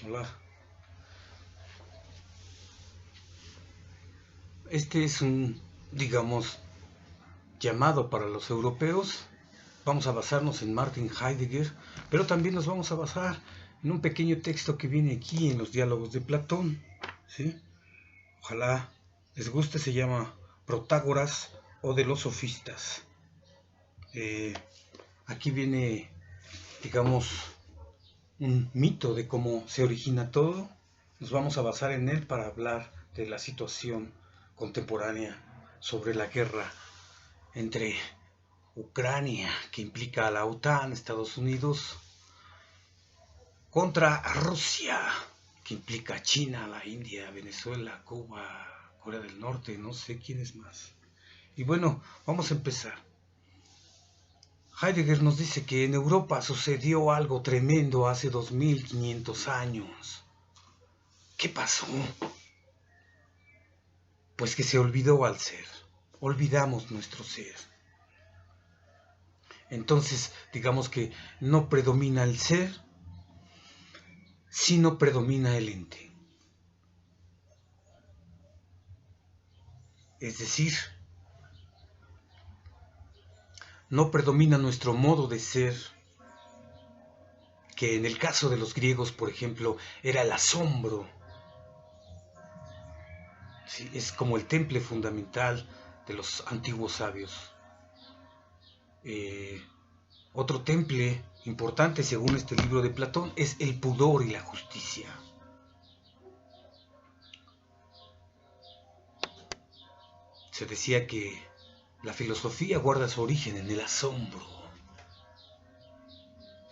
Hola. Este es un, digamos, llamado para los europeos. Vamos a basarnos en Martin Heidegger, pero también nos vamos a basar en un pequeño texto que viene aquí en los diálogos de Platón. ¿Sí? Ojalá les guste, se llama Protágoras o de los sofistas. Aquí viene, digamos, un mito de cómo se origina todo. Nos vamos a basar en él para hablar de la situación contemporánea sobre la guerra entre Ucrania, que implica a la OTAN, Estados Unidos, contra Rusia, que implica a China, la India, Venezuela, Cuba, Corea del Norte, no sé quién es más. Y bueno, vamos a empezar. Heidegger nos dice que en Europa sucedió algo tremendo hace 2500 años. ¿Qué pasó? Pues que se olvidó al ser. Olvidamos nuestro ser. Entonces, digamos que no predomina el ser, sino predomina el ente. Es decir, no predomina nuestro modo de ser, que en el caso de los griegos, por ejemplo, era el asombro. ¿Sí? Es como el temple fundamental de los antiguos sabios. Otro temple importante, según este libro de Platón, es el pudor y la justicia. Se decía que la filosofía guarda su origen en el asombro,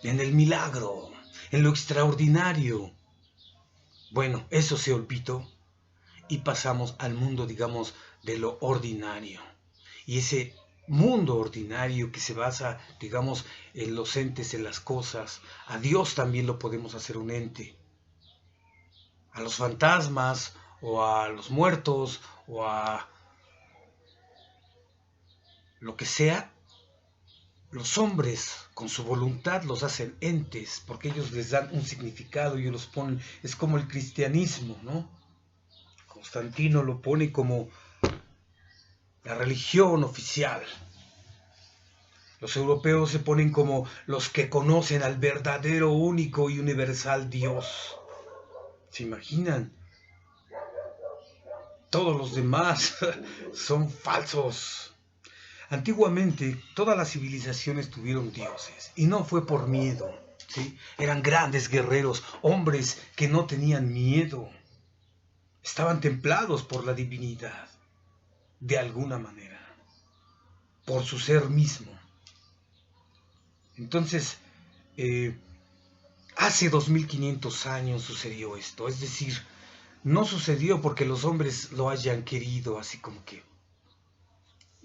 en el milagro, en lo extraordinario. Bueno, eso se olvidó y pasamos al mundo, digamos, de lo ordinario. Y ese mundo ordinario que se basa, digamos, en los entes, en las cosas, a Dios también lo podemos hacer un ente. A los fantasmas, o a los muertos, o a lo que sea, los hombres con su voluntad los hacen entes, porque ellos les dan un significado y ellos los ponen, es como el cristianismo, ¿no? Constantino lo pone como la religión oficial. Los europeos se ponen como los que conocen al verdadero, único y universal Dios. ¿Se imaginan? Todos los demás son falsos. Antiguamente todas las civilizaciones tuvieron dioses y no fue por miedo, ¿sí? Eran grandes guerreros, hombres que no tenían miedo. Estaban templados por la divinidad, de alguna manera, por su ser mismo. Entonces, hace 2500 años sucedió esto, es decir, no sucedió porque los hombres lo hayan querido, así como que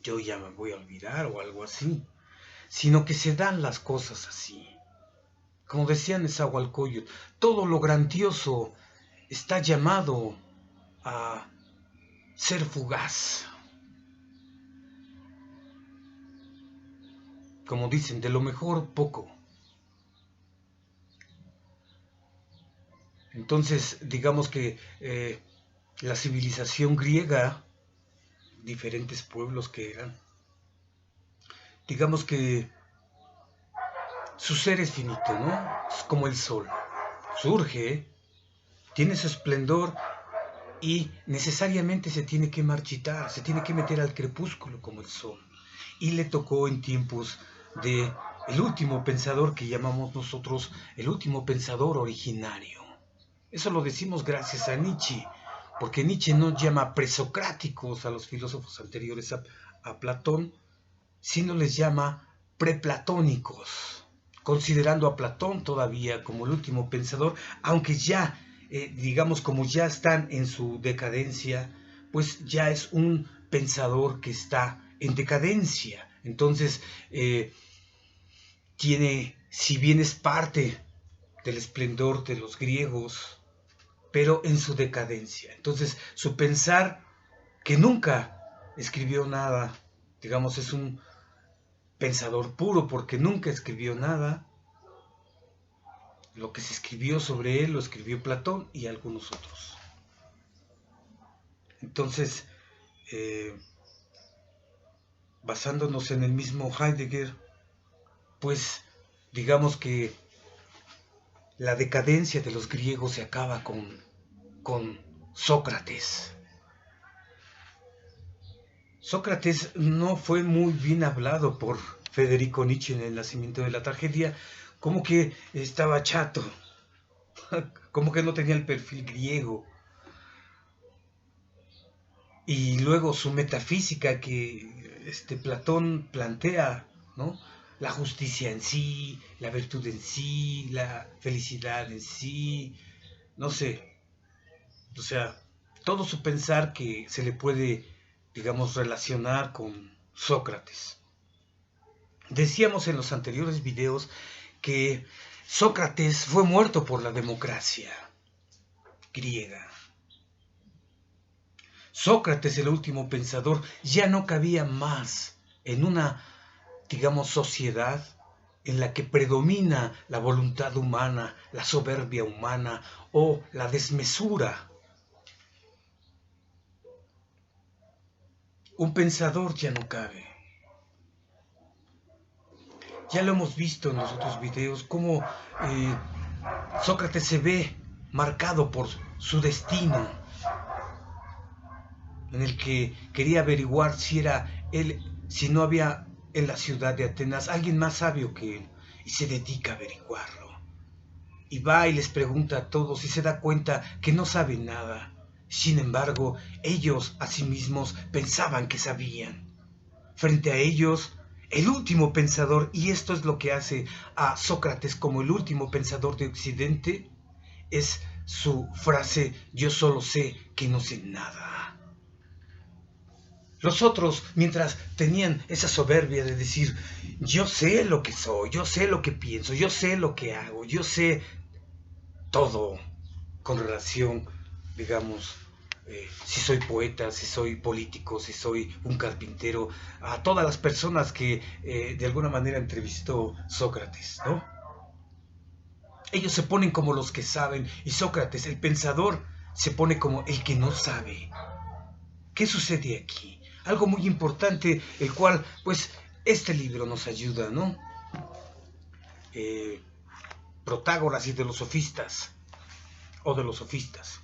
yo ya me voy a olvidar o algo así, sino que se dan las cosas así. Como decía Nezahualcóyotl, todo lo grandioso está llamado a ser fugaz. Como dicen, de lo mejor poco. Entonces, digamos que la civilización griega, diferentes pueblos que eran, digamos que su ser es finito, ¿no? Es como el sol. Surge, tiene su esplendor y necesariamente se tiene que marchitar, se tiene que meter al crepúsculo como el sol. Y le tocó en tiempos de el último pensador que llamamos nosotros el último pensador originario. Eso lo decimos gracias a Nietzsche, porque Nietzsche no llama presocráticos a los filósofos anteriores a Platón, sino les llama preplatónicos, considerando a Platón todavía como el último pensador, aunque ya, digamos, como ya están en su decadencia, pues ya es un pensador que está en decadencia. Entonces, tiene, si bien es parte del esplendor de los griegos, pero en su decadencia. Entonces, su pensar, que nunca escribió nada, digamos, es un pensador puro porque nunca escribió nada, Lo que se escribió sobre él lo escribió Platón y algunos otros. Entonces, basándonos en el mismo Heidegger, pues digamos que la decadencia de los griegos se acaba con Sócrates. Sócrates no fue muy bien hablado por Federico Nietzsche en El nacimiento de la tragedia, como que estaba chato, como que no tenía el perfil griego. Y luego su metafísica que Platón plantea, ¿no? La justicia en sí, la virtud en sí, la felicidad en sí, no sé, o sea, todo su pensar que se le puede, digamos, relacionar con Sócrates. Decíamos en los anteriores videos que Sócrates fue muerto por la democracia griega. Sócrates, el último pensador, ya no cabía más en una, digamos, sociedad en la que predomina la voluntad humana, la soberbia humana o la desmesura. Un pensador ya no cabe. Ya lo hemos visto en los otros videos, cómo Sócrates se ve marcado por su destino, en el que quería averiguar si era él, si no había en la ciudad de Atenas alguien más sabio que él, y se dedica a averiguarlo. Y va y les pregunta a todos y se da cuenta que no saben nada. Sin embargo, ellos a sí mismos pensaban que sabían. Frente a ellos, el último pensador, y esto es lo que hace a Sócrates como el último pensador de Occidente, es su frase: yo solo sé que no sé nada. Los otros, mientras tenían esa soberbia de decir, yo sé lo que soy, yo sé lo que pienso, yo sé lo que hago, yo sé todo con relación, digamos, si soy poeta, si soy político, si soy un carpintero, a todas las personas que de alguna manera entrevistó Sócrates, ¿no? Ellos se ponen como los que saben y Sócrates, el pensador, se pone como el que no sabe. ¿Qué sucede aquí? Algo muy importante, el cual, pues, este libro nos ayuda, ¿no? Protágoras y de los sofistas, o de los sofistas.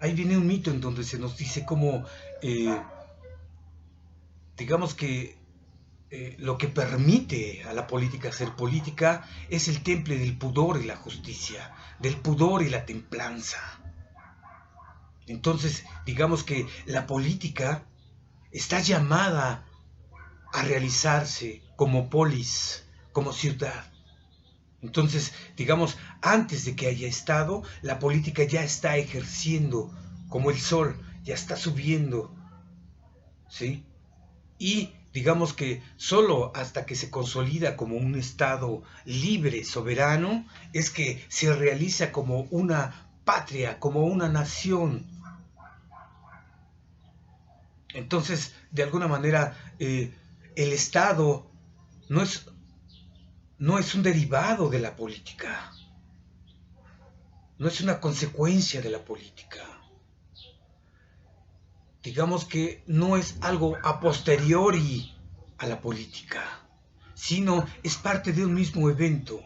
Ahí viene un mito en donde se nos dice cómo, digamos que lo que permite a la política ser política es el temple del pudor y la justicia, del pudor y la templanza. Entonces, digamos que la política está llamada a realizarse como polis, como ciudad. Entonces, digamos, antes de que haya Estado, la política ya está ejerciendo como el sol, ya está subiendo, ¿sí? Y digamos que solo hasta que se consolida como un Estado libre, soberano, es que se realiza como una patria, como una nación. Entonces, de alguna manera, el Estado no es un derivado de la política, no es una consecuencia de la política. Digamos que no es algo a posteriori a la política, sino es parte de un mismo evento,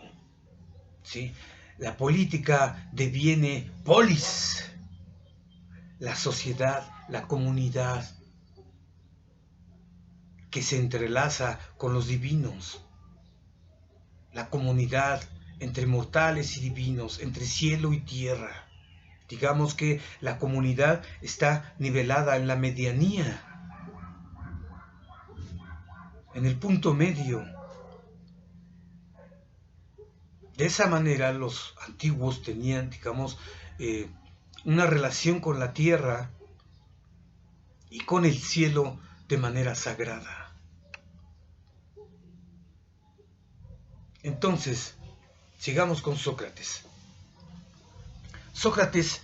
¿sí? La política deviene polis, la sociedad, la comunidad, que se entrelaza con los divinos, la comunidad entre mortales y divinos, entre cielo y tierra. Digamos que la comunidad está nivelada en la medianía, en el punto medio. De esa manera los antiguos tenían, digamos, una relación con la tierra y con el cielo de manera sagrada. Entonces, sigamos con Sócrates. Sócrates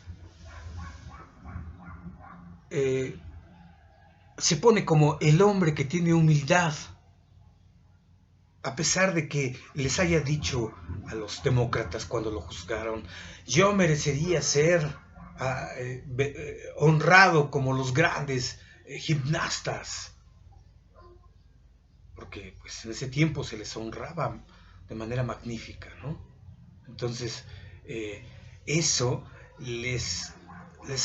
se pone como el hombre que tiene humildad a pesar de que les haya dicho a los demócratas cuando lo juzgaron, yo merecería ser honrado como los grandes gimnastas, porque pues en ese tiempo se les honraba de manera magnífica, ¿no? Entonces, eso les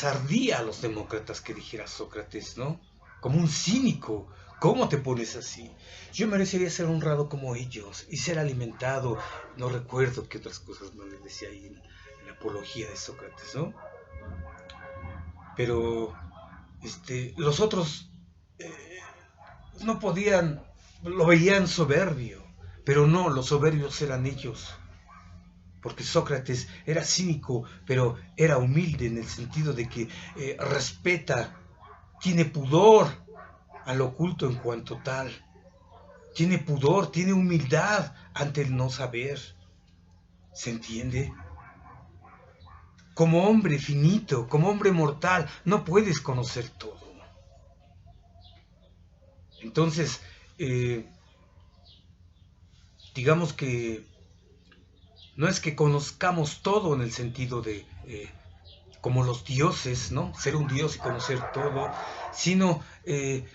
ardía a los demócratas que dijera Sócrates, ¿no? Como un cínico. ¿Cómo te pones así? Yo merecería ser honrado como ellos y ser alimentado. No recuerdo qué otras cosas más les decía ahí en la apología de Sócrates, ¿no? Pero los otros no podían, lo veían soberbio, pero no, los soberbios eran ellos. Porque Sócrates era cínico, pero era humilde en el sentido de que respeta, tiene pudor al oculto en cuanto tal. Tiene pudor, tiene humildad ante el no saber. ¿Se entiende? Como hombre finito, como hombre mortal, no puedes conocer todo. Entonces, digamos que no es que conozcamos todo en el sentido de como los dioses, ¿no? Ser un dios y conocer todo, sino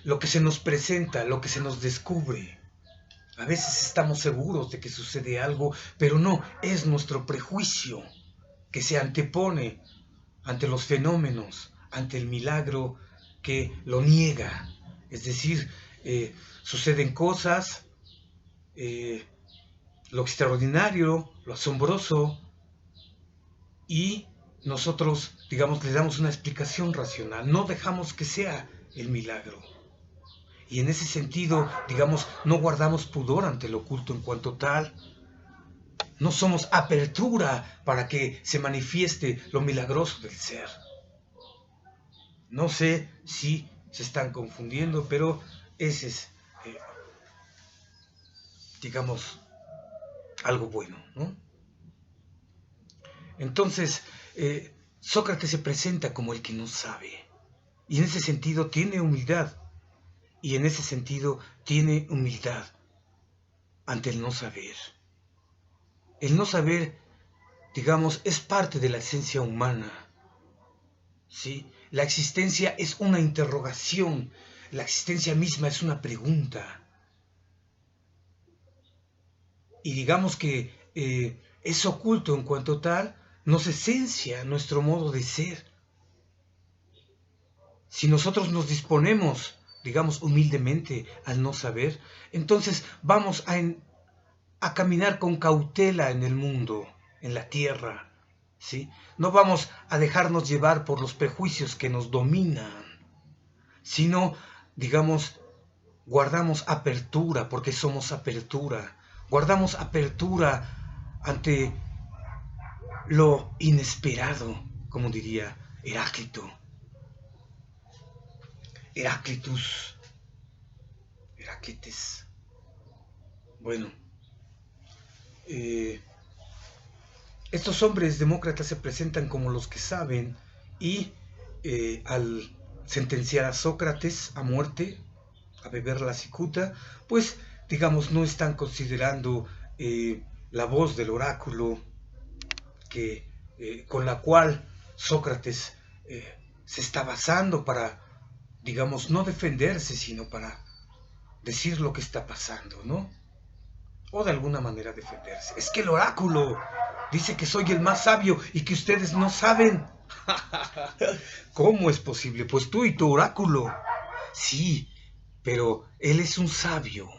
lo que se nos presenta, lo que se nos descubre. A veces estamos seguros de que sucede algo, pero no, es nuestro prejuicio que se antepone ante los fenómenos, ante el milagro que lo niega. Es decir, suceden cosas, lo extraordinario, lo asombroso, y nosotros, digamos, le damos una explicación racional, no dejamos que sea el milagro. Y en ese sentido, digamos, no guardamos pudor ante lo oculto en cuanto tal. No somos apertura para que se manifieste lo milagroso del ser. No sé si se están confundiendo, pero ese es, digamos, algo bueno, ¿no? Entonces, Sócrates se presenta como el que no sabe. Y en ese sentido tiene humildad. Y en ese sentido tiene humildad ante el no saber. El no saber, digamos, es parte de la esencia humana. ¿Sí? La existencia es una interrogación. La existencia misma es una pregunta. Y digamos que es oculto en cuanto tal, nos esencia nuestro modo de ser. Si nosotros nos disponemos, digamos humildemente, al no saber, entonces vamos a caminar con cautela en el mundo, en la tierra, ¿sí? No vamos a dejarnos llevar por los prejuicios que nos dominan, sino, digamos, guardamos apertura, porque somos apertura, guardamos apertura ante lo inesperado, como diría Heráclito. Heráclites. Bueno, estos hombres demócratas se presentan como los que saben y al sentenciar a Sócrates a muerte, a beber la cicuta, pues digamos no están considerando la voz del oráculo que, con la cual Sócrates se está basando para, digamos, no defenderse, sino para decir lo que está pasando, ¿no? O de alguna manera defenderse. Es que el oráculo dice que soy el más sabio y que ustedes no saben. ¿Cómo es posible? Pues tú y tu oráculo. Sí, pero él es un sabio.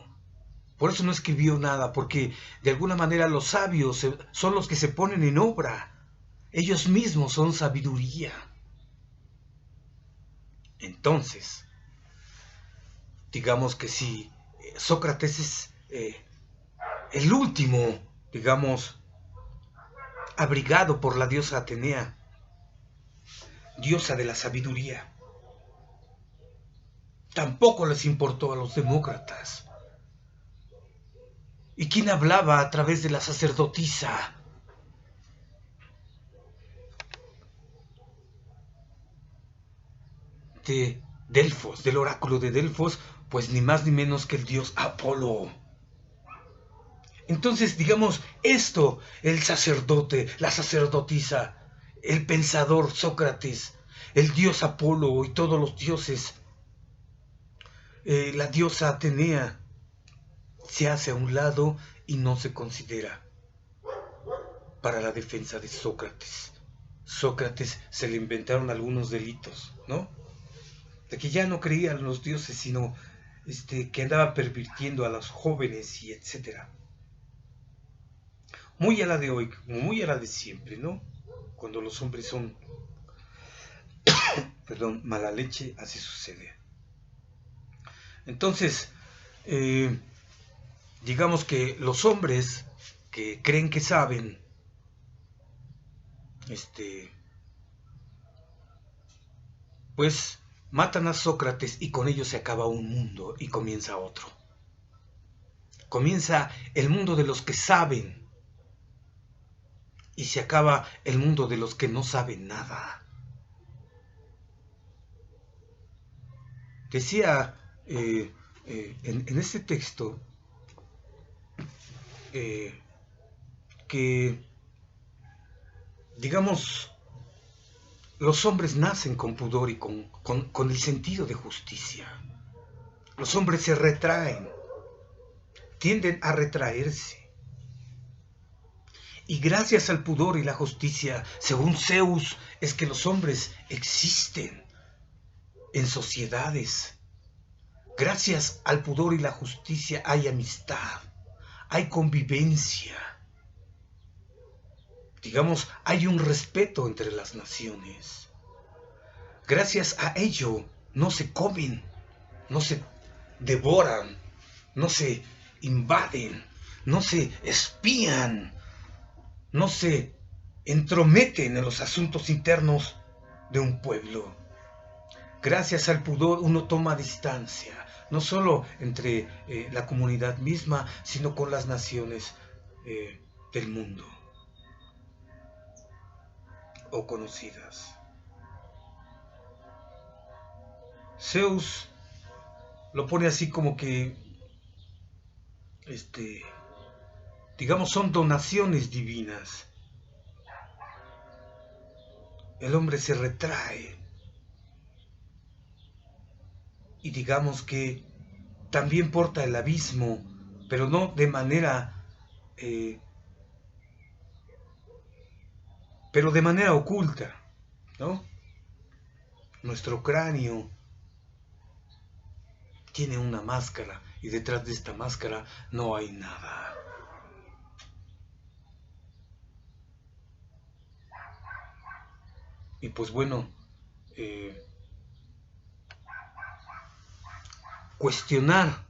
Por eso no escribió nada, porque de alguna manera los sabios son los que se ponen en obra. Ellos mismos son sabiduría. Entonces, digamos que si Sócrates es el último, digamos, abrigado por la diosa Atenea, diosa de la sabiduría, tampoco les importó a los demócratas. ¿Y quién hablaba a través de la sacerdotisa? De Delfos, del oráculo de Delfos, pues ni más ni menos que el dios Apolo. Entonces, digamos, esto, el sacerdote, la sacerdotisa, el pensador Sócrates, el dios Apolo y todos los dioses, la diosa Atenea, se hace a un lado y no se considera para la defensa de Sócrates. Sócrates se le inventaron algunos delitos, ¿no? De que ya no creía en los dioses, sino que andaba pervirtiendo a los jóvenes y etcétera. Muy a la de hoy, muy a la de siempre, ¿no? Cuando los hombres son, perdón, mala leche, así sucede. Entonces, digamos que los hombres que creen que saben, pues matan a Sócrates y con ello se acaba un mundo y comienza otro. Comienza el mundo de los que saben y se acaba el mundo de los que no saben nada. Decía en este texto que, digamos, los hombres nacen con pudor y con el sentido de justicia. Los hombres se retraen, tienden a retraerse. Y gracias al pudor y la justicia, según Zeus, es que los hombres existen en sociedades. Gracias al pudor y la justicia hay amistad, hay convivencia. Digamos, hay un respeto entre las naciones. Gracias a ello no se comen, no se devoran, no se invaden, no se espían, no se entrometen en los asuntos internos de un pueblo. Gracias al pudor uno toma distancia, no solo entre la comunidad misma, sino con las naciones del mundo o conocidas. Zeus lo pone así como que, digamos, son donaciones divinas. El hombre se retrae y digamos que también porta el abismo, pero no de manera, pero de manera oculta, ¿no? Nuestro cráneo tiene una máscara y detrás de esta máscara no hay nada. Y pues bueno, cuestionar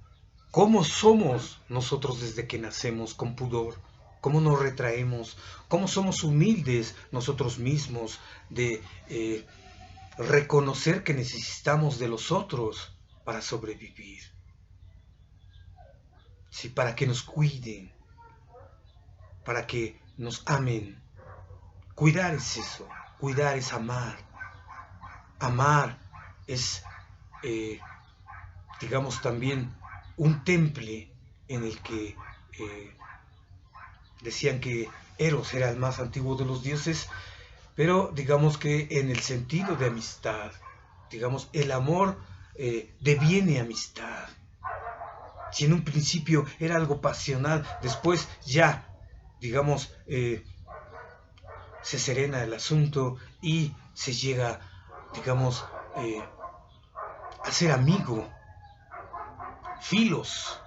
cómo somos nosotros desde que nacemos con pudor, cómo nos retraemos, cómo somos humildes nosotros mismos de reconocer que necesitamos de los otros para sobrevivir, sí, para que nos cuiden, para que nos amen. Cuidar es eso, cuidar es amar. Amar es, digamos, también un temple en el que decían que Eros era el más antiguo de los dioses, pero digamos que en el sentido de amistad, digamos, el amor deviene amistad. Si en un principio era algo pasional, después ya, digamos, se serena el asunto y se llega, digamos, a ser amigo. Filos,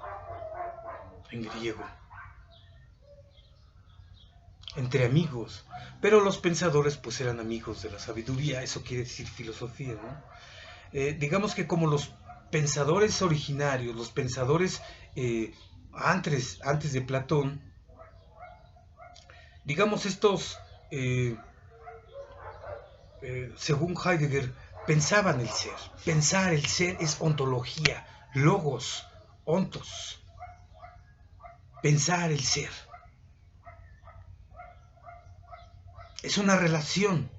en griego. Entre amigos. Pero los pensadores pues eran amigos de la sabiduría, eso quiere decir filosofía, ¿no? Digamos que como los pensadores originarios, los pensadores antes de Platón, digamos estos, según Heidegger, pensaban el ser. Pensar el ser es ontología, logos, ontos. Pensar el ser. Es una relación.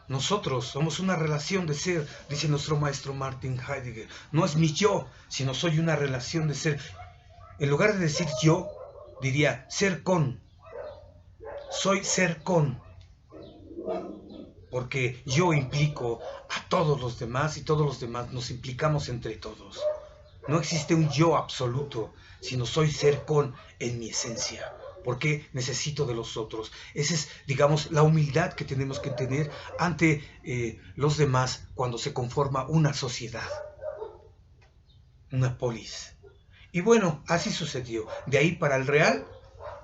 Nosotros somos una relación de ser, dice nuestro maestro Martin Heidegger. No es mi yo, sino soy una relación de ser. En lugar de decir yo, diría ser con. Soy ser con, porque yo implico a todos los demás y todos los demás nos implicamos entre todos. No existe un yo absoluto, sino soy ser con en mi esencia, porque necesito de los otros. Esa es, digamos, la humildad que tenemos que tener ante los demás cuando se conforma una sociedad, una polis. Y bueno, así sucedió. De ahí para el real,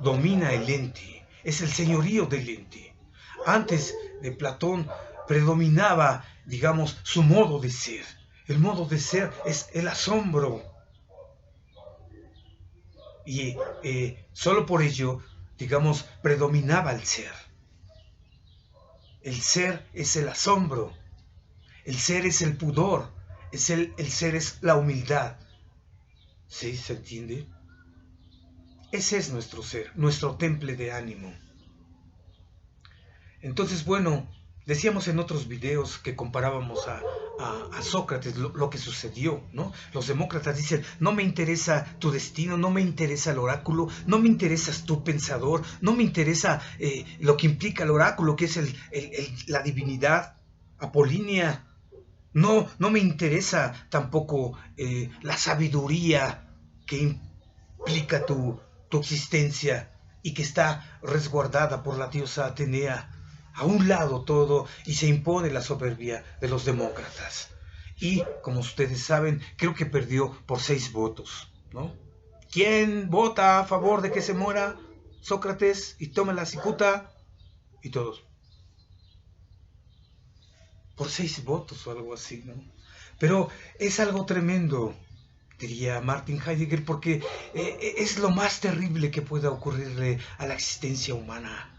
domina el ente, es el señorío del ente. Antes de Platón predominaba, digamos, su modo de ser. El modo de ser es el asombro. Y solo por ello, digamos, predominaba el ser. El ser es el asombro. El ser es el pudor. El ser es la humildad. ¿Sí? ¿Se entiende? Ese es nuestro ser, nuestro temple de ánimo. Entonces, bueno, decíamos en otros videos que comparábamos a Sócrates, lo que sucedió, ¿no? Los demócratas dicen, no me interesa tu destino, no me interesa el oráculo, no me interesas tú pensador, no me interesa lo que implica el oráculo, que es la divinidad apolínea, no me interesa tampoco la sabiduría que implica tu existencia y que está resguardada por la diosa Atenea. A un lado todo, y se impone la soberbia de los demócratas. Y, como ustedes saben, creo que perdió por 6 votos, ¿no? ¿Quién vota a favor de que se muera Sócrates y tome la cicuta? Y todos. Por 6 votos o algo así, ¿no? Pero es algo tremendo, diría Martin Heidegger, porque es lo más terrible que pueda ocurrirle a la existencia humana,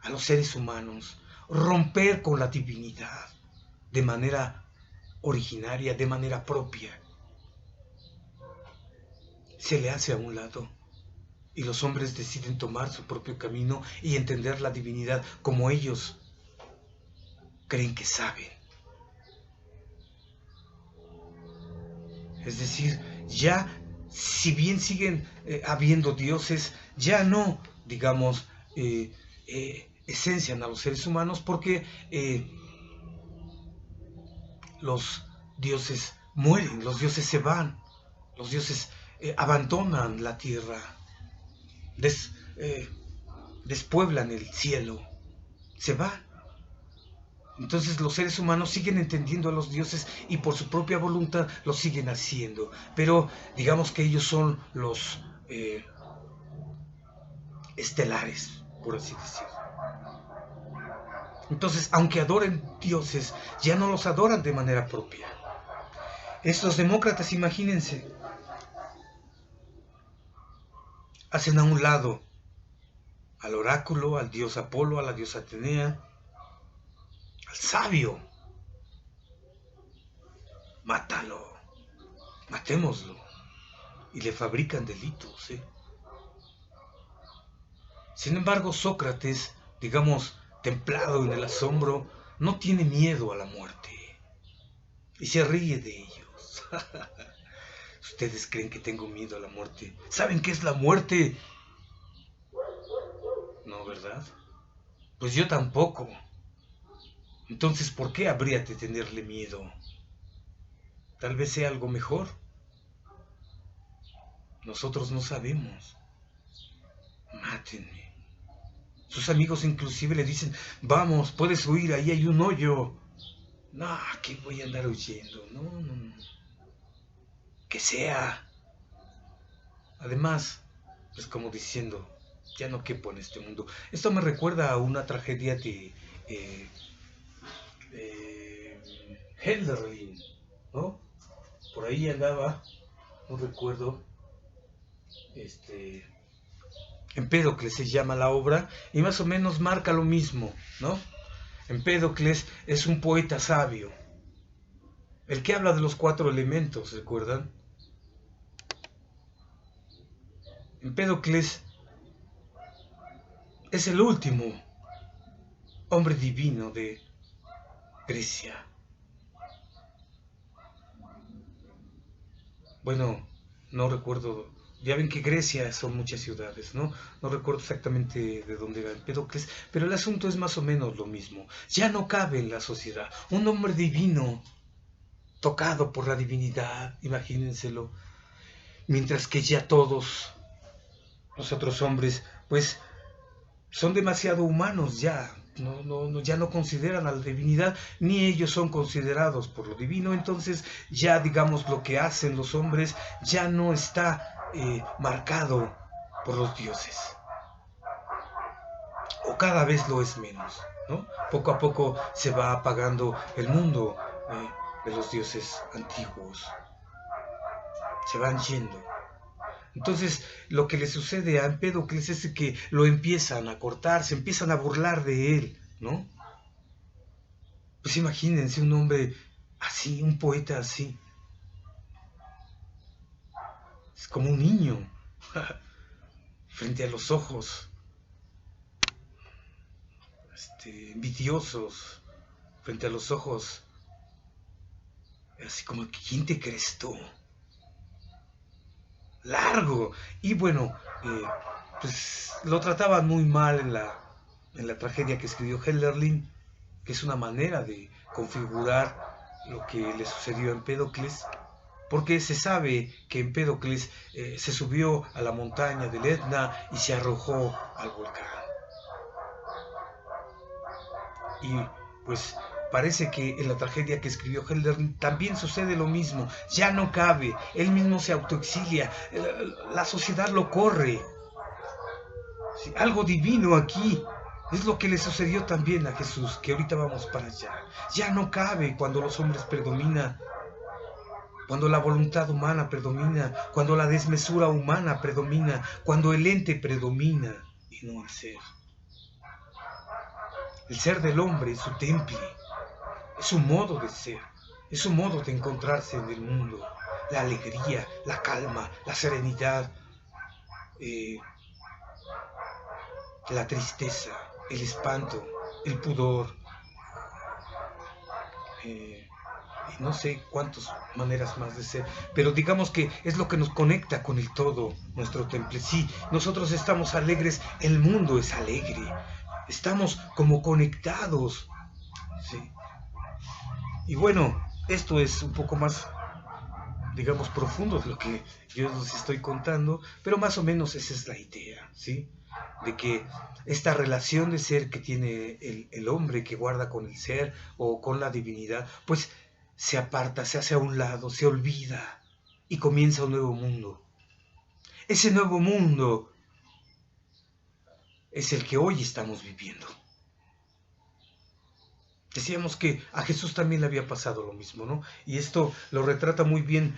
a los seres humanos, romper con la divinidad de manera originaria, de manera propia. Se le hace a un lado y los hombres deciden tomar su propio camino y entender la divinidad como ellos creen que saben. Es decir, ya, si bien siguen habiendo dioses, ya no, digamos, esencian a los seres humanos, porque los dioses mueren, los dioses se van, los dioses abandonan la tierra, despueblan el cielo, se van. Entonces los seres humanos siguen entendiendo a los dioses y por su propia voluntad lo siguen haciendo. Pero digamos que ellos son los estelares, por así decirlo. Entonces, aunque adoren dioses, ya no los adoran de manera propia. Estos demócratas, imagínense, hacen a un lado al oráculo, al dios Apolo, a la diosa Atenea, al sabio. Mátalo, matémoslo. Y le fabrican delitos, ¿eh? Sin embargo, Sócrates, digamos, templado en el asombro, no tiene miedo a la muerte. Y se ríe de ellos. ¿Ustedes creen que tengo miedo a la muerte? ¿Saben qué es la muerte? No, ¿verdad? Pues yo tampoco. Entonces, ¿por qué habría de tenerle miedo? Tal vez sea algo mejor. Nosotros no sabemos. Mátenme. Sus amigos inclusive le dicen, vamos, puedes huir, ahí hay un hoyo. No, ¿qué voy a andar huyendo? No. Que sea. Además, pues como diciendo, ya no quepo en este mundo. Esto me recuerda a una tragedia de Hölderlin, ¿no? Por ahí andaba, no recuerdo, Empédocles se llama la obra, y más o menos marca lo mismo, ¿no? Empédocles es un poeta sabio, el que habla de los 4 elementos, ¿recuerdan? Empédocles es el último hombre divino de Grecia. Bueno, no recuerdo Ya ven que Grecia son muchas ciudades, ¿no? No recuerdo exactamente de dónde era Empédocles, pero el asunto es más o menos lo mismo. Ya no cabe en la sociedad un hombre divino, tocado por la divinidad, imagínenselo, mientras que ya todos los otros hombres, pues, son demasiado humanos ya. Ya no consideran a la divinidad, ni ellos son considerados por lo divino. Entonces ya, digamos, lo que hacen los hombres ya no está marcado por los dioses, o cada vez lo es menos, ¿no? Poco a poco se va apagando el mundo de los dioses antiguos, se van yendo. Entonces, lo que le sucede a Empédocles es que lo empiezan a cortar, se empiezan a burlar de él, ¿no? Pues imagínense un hombre así, un poeta así. Es como un niño frente a los ojos envidiosos, frente a los ojos, así como, ¿quién te crees tú? Largo. Y bueno, pues lo trataban muy mal en la tragedia que escribió Hölderlin, que es una manera de configurar lo que le sucedió a Empédocles, porque se sabe que Empédocles se subió a la montaña del Etna y se arrojó al volcán. Y pues parece que en la tragedia que escribió Hölderlin también sucede lo mismo. Ya no cabe, él mismo se autoexilia, la sociedad lo corre. Sí, algo divino aquí. Es lo que le sucedió también a Jesús, que ahorita vamos para allá. Ya no cabe cuando los hombres predominan, cuando la voluntad humana predomina, cuando la desmesura humana predomina, cuando el ente predomina y no el ser. El ser del hombre es su temple, es su modo de ser, es su modo de encontrarse en el mundo. La alegría, la calma, la serenidad, la tristeza, el espanto, el pudor, y no sé cuántas maneras más de ser, pero digamos que es lo que nos conecta con el todo, nuestro temple. Sí, nosotros estamos alegres, el mundo es alegre, estamos como conectados, ¿sí? Y bueno, esto es un poco más, digamos, profundo de lo que yo les estoy contando, pero más o menos esa es la idea, ¿sí? De que esta relación de ser que tiene el hombre que guarda con el ser o con la divinidad, pues se aparta, se hace a un lado, se olvida y comienza un nuevo mundo. Ese nuevo mundo es el que hoy estamos viviendo. Decíamos que a Jesús también le había pasado lo mismo, ¿no? Y esto lo retrata muy bien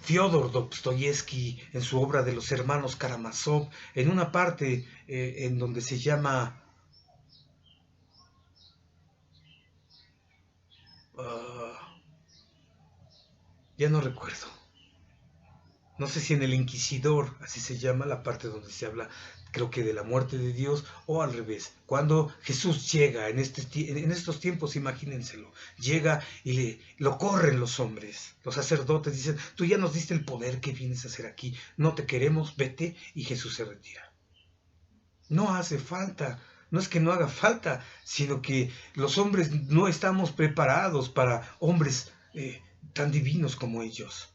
Fyodor Dostoyevsky en su obra de los hermanos Karamazov, en una parte en donde se llama ya no recuerdo. No sé si en El Inquisidor, así se llama, la parte donde se habla, creo que de la muerte de Dios, o al revés. Cuando Jesús llega en estos tiempos, imagínenselo, llega y lo corren los hombres. Los sacerdotes dicen, tú ya nos diste el poder, ¿qué vienes a hacer aquí? No te queremos, vete, y Jesús se retira. No hace falta, no es que no haga falta, sino que los hombres no estamos preparados para hombres tan divinos como ellos.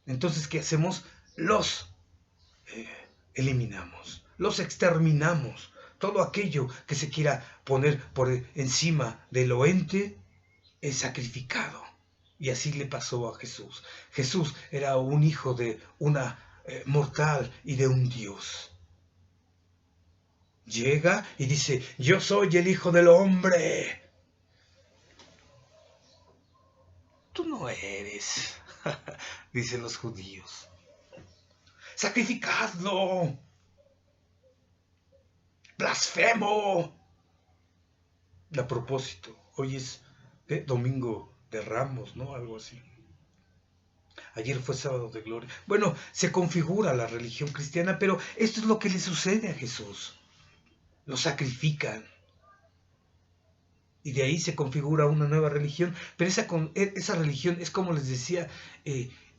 Entonces, ¿qué hacemos? Los eliminamos, los exterminamos. Todo aquello que se quiera poner por encima del ente es sacrificado. Y así le pasó a Jesús. Jesús era un hijo de una mortal y de un Dios. Llega y dice, yo soy el Hijo del Hombre. Tú no eres, dicen los judíos. ¡Sacrificadlo! ¡Blasfemo! A propósito, hoy es domingo de Ramos, ¿no? Algo así. Ayer fue sábado de gloria. Bueno, se configura la religión cristiana, pero esto es lo que le sucede a Jesús. Lo sacrifican. Y de ahí se configura una nueva religión. Pero esa religión es, como les decía,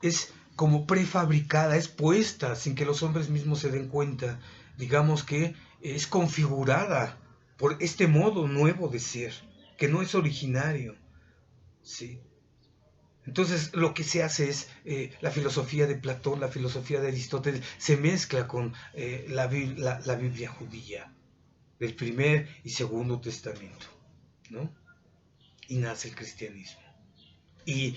es como prefabricada, es puesta sin que los hombres mismos se den cuenta. Digamos que es configurada por este modo nuevo de ser, que no es originario, ¿sí? Entonces lo que se hace es la filosofía de Platón, la filosofía de Aristóteles, se mezcla con la Biblia judía, del primer y segundo testamento, ¿no? Y nace el cristianismo. Y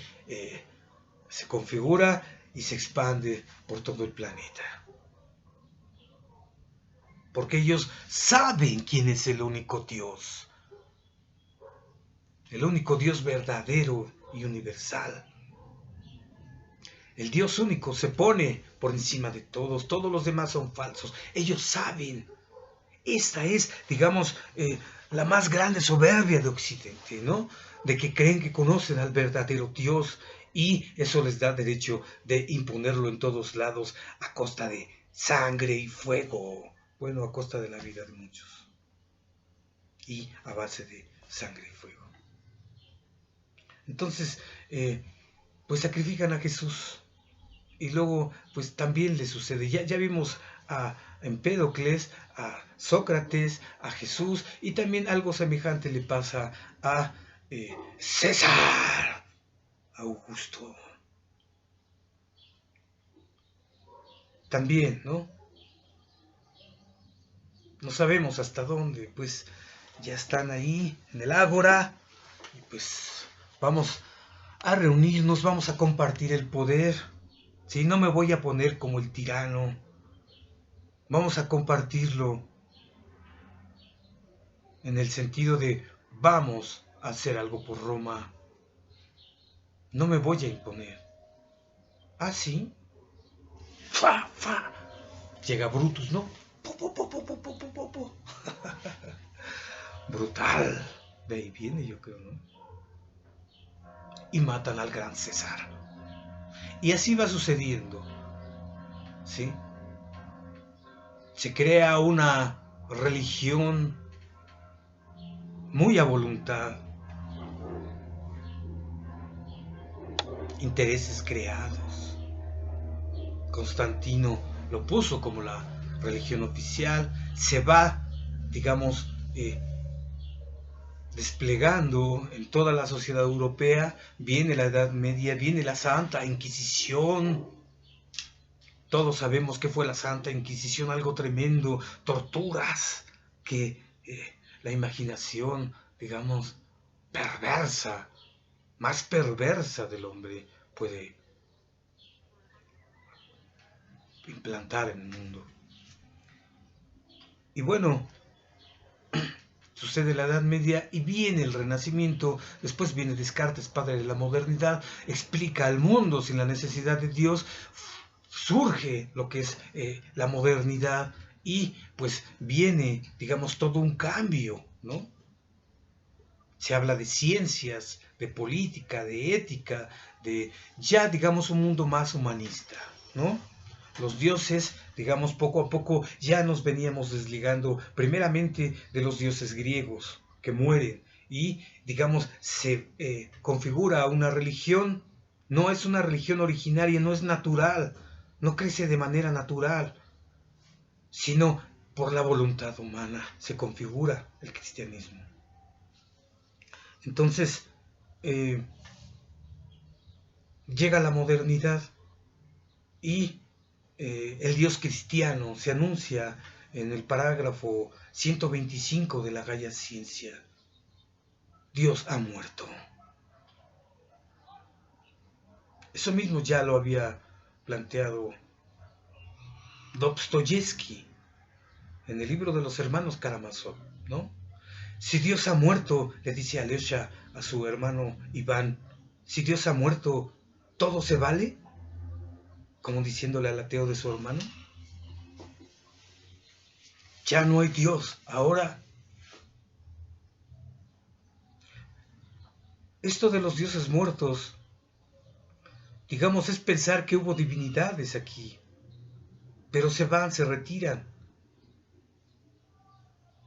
se configura y se expande por todo el planeta. Porque ellos saben quién es el único Dios. El único Dios verdadero y universal. El Dios único se pone por encima de todos. Todos los demás son falsos. Ellos saben. Esta es, digamos, la más grande soberbia de Occidente, ¿no? De que creen que conocen al verdadero Dios y eso les da derecho de imponerlo en todos lados a costa de sangre y fuego. Bueno, a costa de la vida de muchos. Y a base de sangre y fuego. Entonces, pues sacrifican a Jesús. Y luego, pues también le sucede. Ya vimos a Empédocles, a Sócrates, a Jesús, y también algo semejante le pasa a César Augusto. También, ¿no? No sabemos hasta dónde, pues ya están ahí en el ágora, y pues vamos a reunirnos, vamos a compartir el poder. Si no me voy a poner como el tirano, vamos a compartirlo en el sentido de vamos a hacer algo por Roma. No me voy a imponer. ¿Ah, sí? ¡Fa, fa! Llega Brutus, ¿no? ¡Po, po, po, po, po, po, po, po! Brutal. De ahí viene, yo creo, ¿no? Y matan al gran César. Y así va sucediendo, ¿sí? Se crea una religión muy a voluntad, intereses creados. Constantino lo puso como la religión oficial, se va, digamos, desplegando en toda la sociedad europea, viene la Edad Media, viene la Santa Inquisición. Todos sabemos que fue la Santa Inquisición, algo tremendo, torturas que la imaginación, digamos, perversa, más perversa del hombre puede implantar en el mundo. Y bueno, sucede la Edad Media y viene el Renacimiento, después viene Descartes, padre de la modernidad, explica al mundo sin la necesidad de Dios, surge lo que es la modernidad y pues viene, digamos, todo un cambio, ¿no? Se habla de ciencias, de política, de ética, de ya, digamos, un mundo más humanista, ¿no? Los dioses, digamos, poco a poco ya nos veníamos desligando primeramente de los dioses griegos que mueren y, digamos, se configura una religión, no es una religión originaria, no es natural, no crece de manera natural, sino por la voluntad humana se configura el cristianismo. Entonces, llega la modernidad y el Dios cristiano se anuncia en el parágrafo 125 de la Gaia Ciencia. Dios ha muerto. Eso mismo ya lo había planteado Dostoyevsky en el libro de los hermanos Karamazov, ¿no? Si Dios ha muerto, le dice Alyosha a su hermano Iván, si Dios ha muerto, ¿todo se vale? Como diciéndole al ateo de su hermano. Ya no hay Dios, ahora. Esto de los dioses muertos, digamos, es pensar que hubo divinidades aquí, pero se van, se retiran.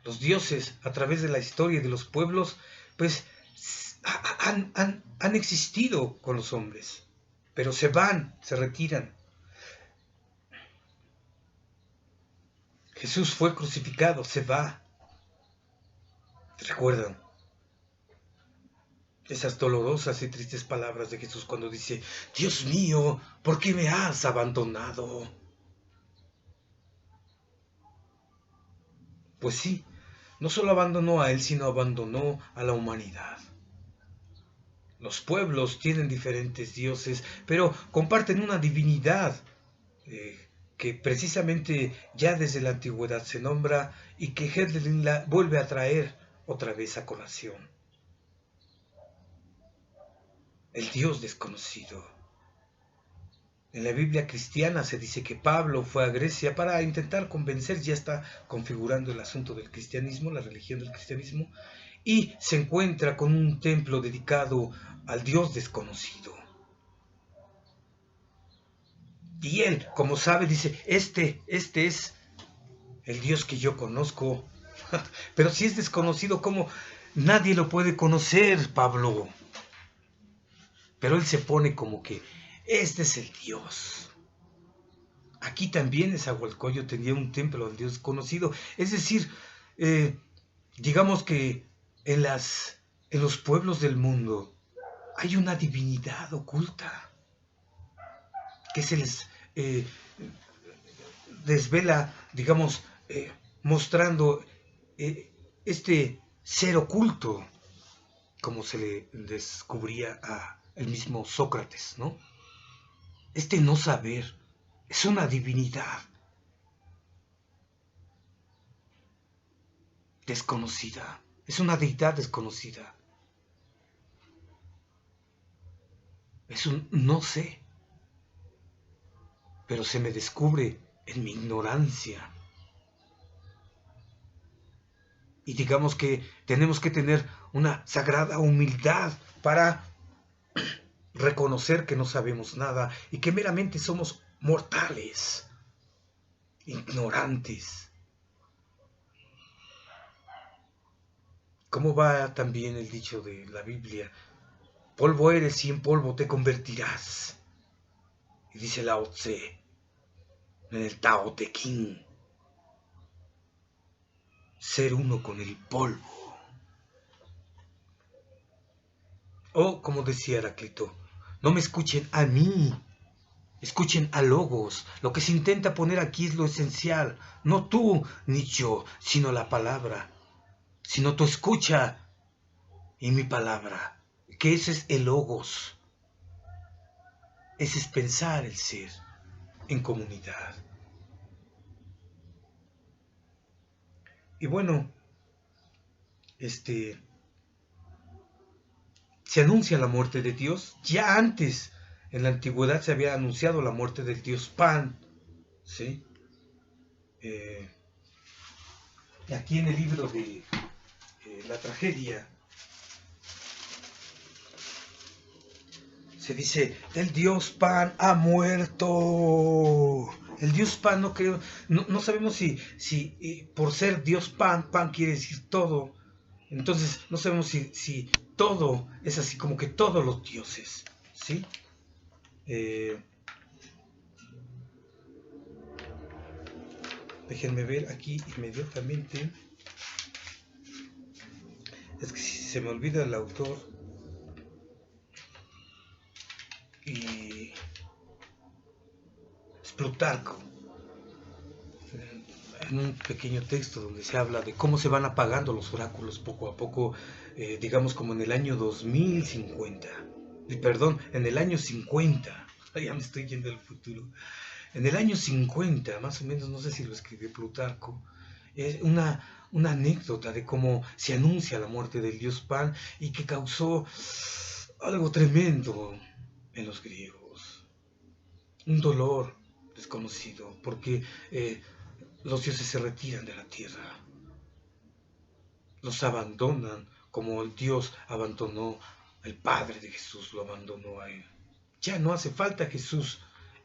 Los dioses, a través de la historia de los pueblos, pues han existido con los hombres, pero se van, se retiran. Jesús fue crucificado, se va. ¿Recuerdan esas dolorosas y tristes palabras de Jesús cuando dice: Dios mío, ¿por qué me has abandonado? Pues sí, no solo abandonó a él, sino abandonó a la humanidad. Los pueblos tienen diferentes dioses, pero comparten una divinidad que precisamente ya desde la antigüedad se nombra y que Hölderlin la vuelve a traer otra vez a colación. El Dios desconocido. En la Biblia cristiana se dice que Pablo fue a Grecia para intentar convencer, ya está configurando el asunto del cristianismo, la religión del cristianismo, y se encuentra con un templo dedicado al Dios desconocido. Y él, como sabe, dice: este es el Dios que yo conozco. Pero si es desconocido, ¿cómo nadie lo puede conocer, Pablo? Pero él se pone como que este es el Dios. Aquí también Nezahualcóyotl tenía un templo al Dios desconocido. Es decir, digamos que en los pueblos del mundo hay una divinidad oculta que se les desvela, digamos, mostrando este ser oculto, como se le descubría a el mismo Sócrates, ¿no? Este no saber es una divinidad desconocida, es una deidad desconocida, es un no sé, pero se me descubre en mi ignorancia. Y digamos que tenemos que tener una sagrada humildad para reconocer que no sabemos nada y que meramente somos mortales, ignorantes. ¿Cómo va también el dicho de la Biblia? Polvo eres y en polvo te convertirás. Y dice Lao Tse en el Tao Te Ching: ser uno con el polvo. O como decía Heráclito: no me escuchen a mí, escuchen a Logos. Lo que se intenta poner aquí es lo esencial. No tú ni yo, sino la palabra. Sino tu escucha y mi palabra. Que ese es el Logos. Ese es pensar el ser en comunidad. Y bueno, se anuncia la muerte de Dios. Ya antes, en la antigüedad, se había anunciado la muerte del dios Pan, ¿sí? Y aquí en el libro de la tragedia se dice: el dios Pan ha muerto. El dios Pan no creo, no sabemos si por ser dios Pan quiere decir todo. Entonces no sabemos si todo es así como que todos los dioses, ¿sí? Déjenme ver aquí inmediatamente. Es que si se me olvida el autor. Y es Plutarco, en un pequeño texto donde se habla de cómo se van apagando los oráculos poco a poco, digamos como en el año 2050, perdón, en el año 50, ya me estoy yendo al futuro, en el año 50, más o menos, no sé si lo escribió Plutarco, es una anécdota de cómo se anuncia la muerte del dios Pan y que causó algo tremendo en los griegos, un dolor desconocido, porque los dioses se retiran de la tierra, los abandonan como el Dios abandonó, el Padre de Jesús lo abandonó a él. Ya no hace falta Jesús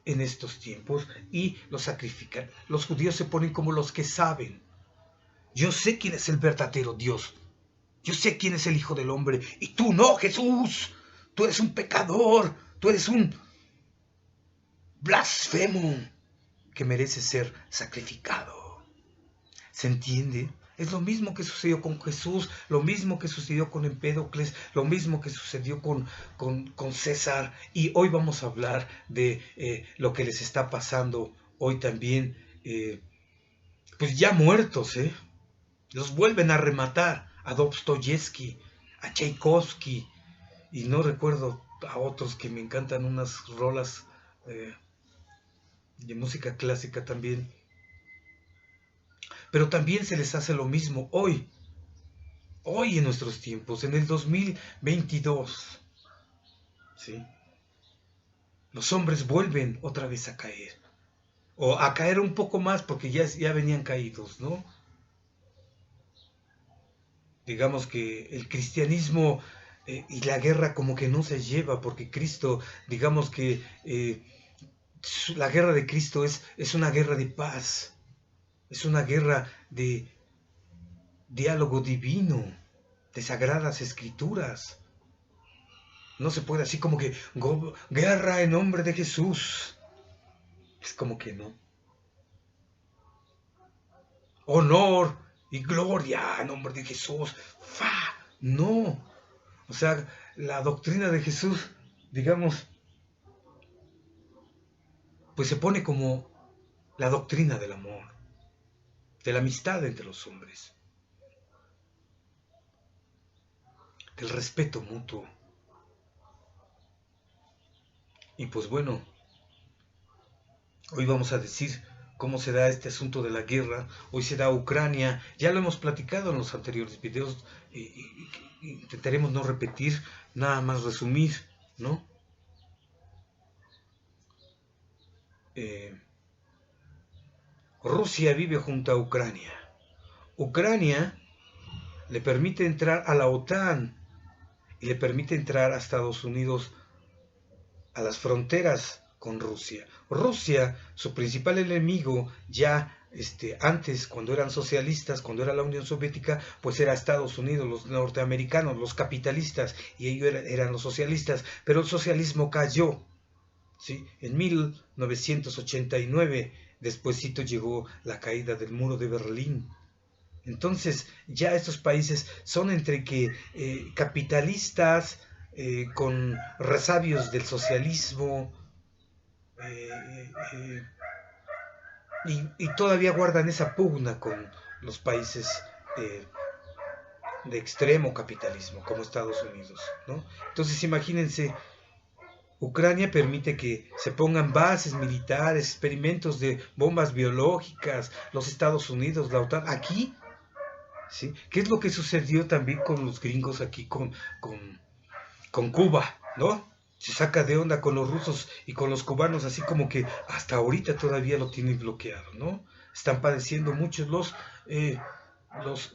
en estos tiempos y lo sacrifican. Los judíos se ponen como los que saben. Yo sé quién es el verdadero Dios. Yo sé quién es el Hijo del Hombre. Y tú no, Jesús. Tú eres un pecador. Tú eres un blasfemo que merece ser sacrificado. ¿Se entiende? Es lo mismo que sucedió con Jesús, lo mismo que sucedió con Empédocles, lo mismo que sucedió con César. Y hoy vamos a hablar de lo que les está pasando hoy también, pues ya muertos, los vuelven a rematar, a Dostoyevsky, a Tchaikovsky, y no recuerdo a otros que me encantan unas rolas de música clásica también. Pero también se les hace lo mismo hoy en nuestros tiempos, en el 2022, ¿sí? Los hombres vuelven otra vez a caer, o a caer un poco más porque ya venían caídos, ¿no? Digamos que el cristianismo y la guerra como que no se lleva, porque Cristo, digamos que la guerra de Cristo es una guerra de paz, es una guerra de diálogo divino, de sagradas escrituras. No se puede así como que guerra en nombre de Jesús. Es como que no. Honor y gloria en nombre de Jesús. ¡Fa! No. O sea, la doctrina de Jesús, digamos, pues se pone como la doctrina del amor, de la amistad entre los hombres, del respeto mutuo. Y pues bueno, hoy vamos a decir cómo se da este asunto de la guerra. Hoy se da Ucrania, ya lo hemos platicado en los anteriores videos, intentaremos no repetir, nada más resumir, ¿no? Rusia vive junto a Ucrania. Ucrania le permite entrar a la OTAN y le permite entrar a Estados Unidos a las fronteras con Rusia. Rusia, su principal enemigo ya antes, cuando eran socialistas, cuando era la Unión Soviética, pues era Estados Unidos, los norteamericanos, los capitalistas, y ellos eran los socialistas, pero el socialismo cayó, ¿sí? En 1989, despuesito llegó la caída del muro de Berlín. Entonces ya estos países son entre que capitalistas, con resabios del socialismo, y todavía guardan esa pugna con los países de extremo capitalismo, como Estados Unidos, ¿no? Entonces imagínense, Ucrania permite que se pongan bases militares, experimentos de bombas biológicas, los Estados Unidos, la OTAN, aquí, ¿sí? ¿Qué es lo que sucedió también con los gringos aquí, con Cuba, ¿no? Se saca de onda con los rusos y con los cubanos, así como que hasta ahorita todavía lo tienen bloqueado, ¿no? Están padeciendo muchos los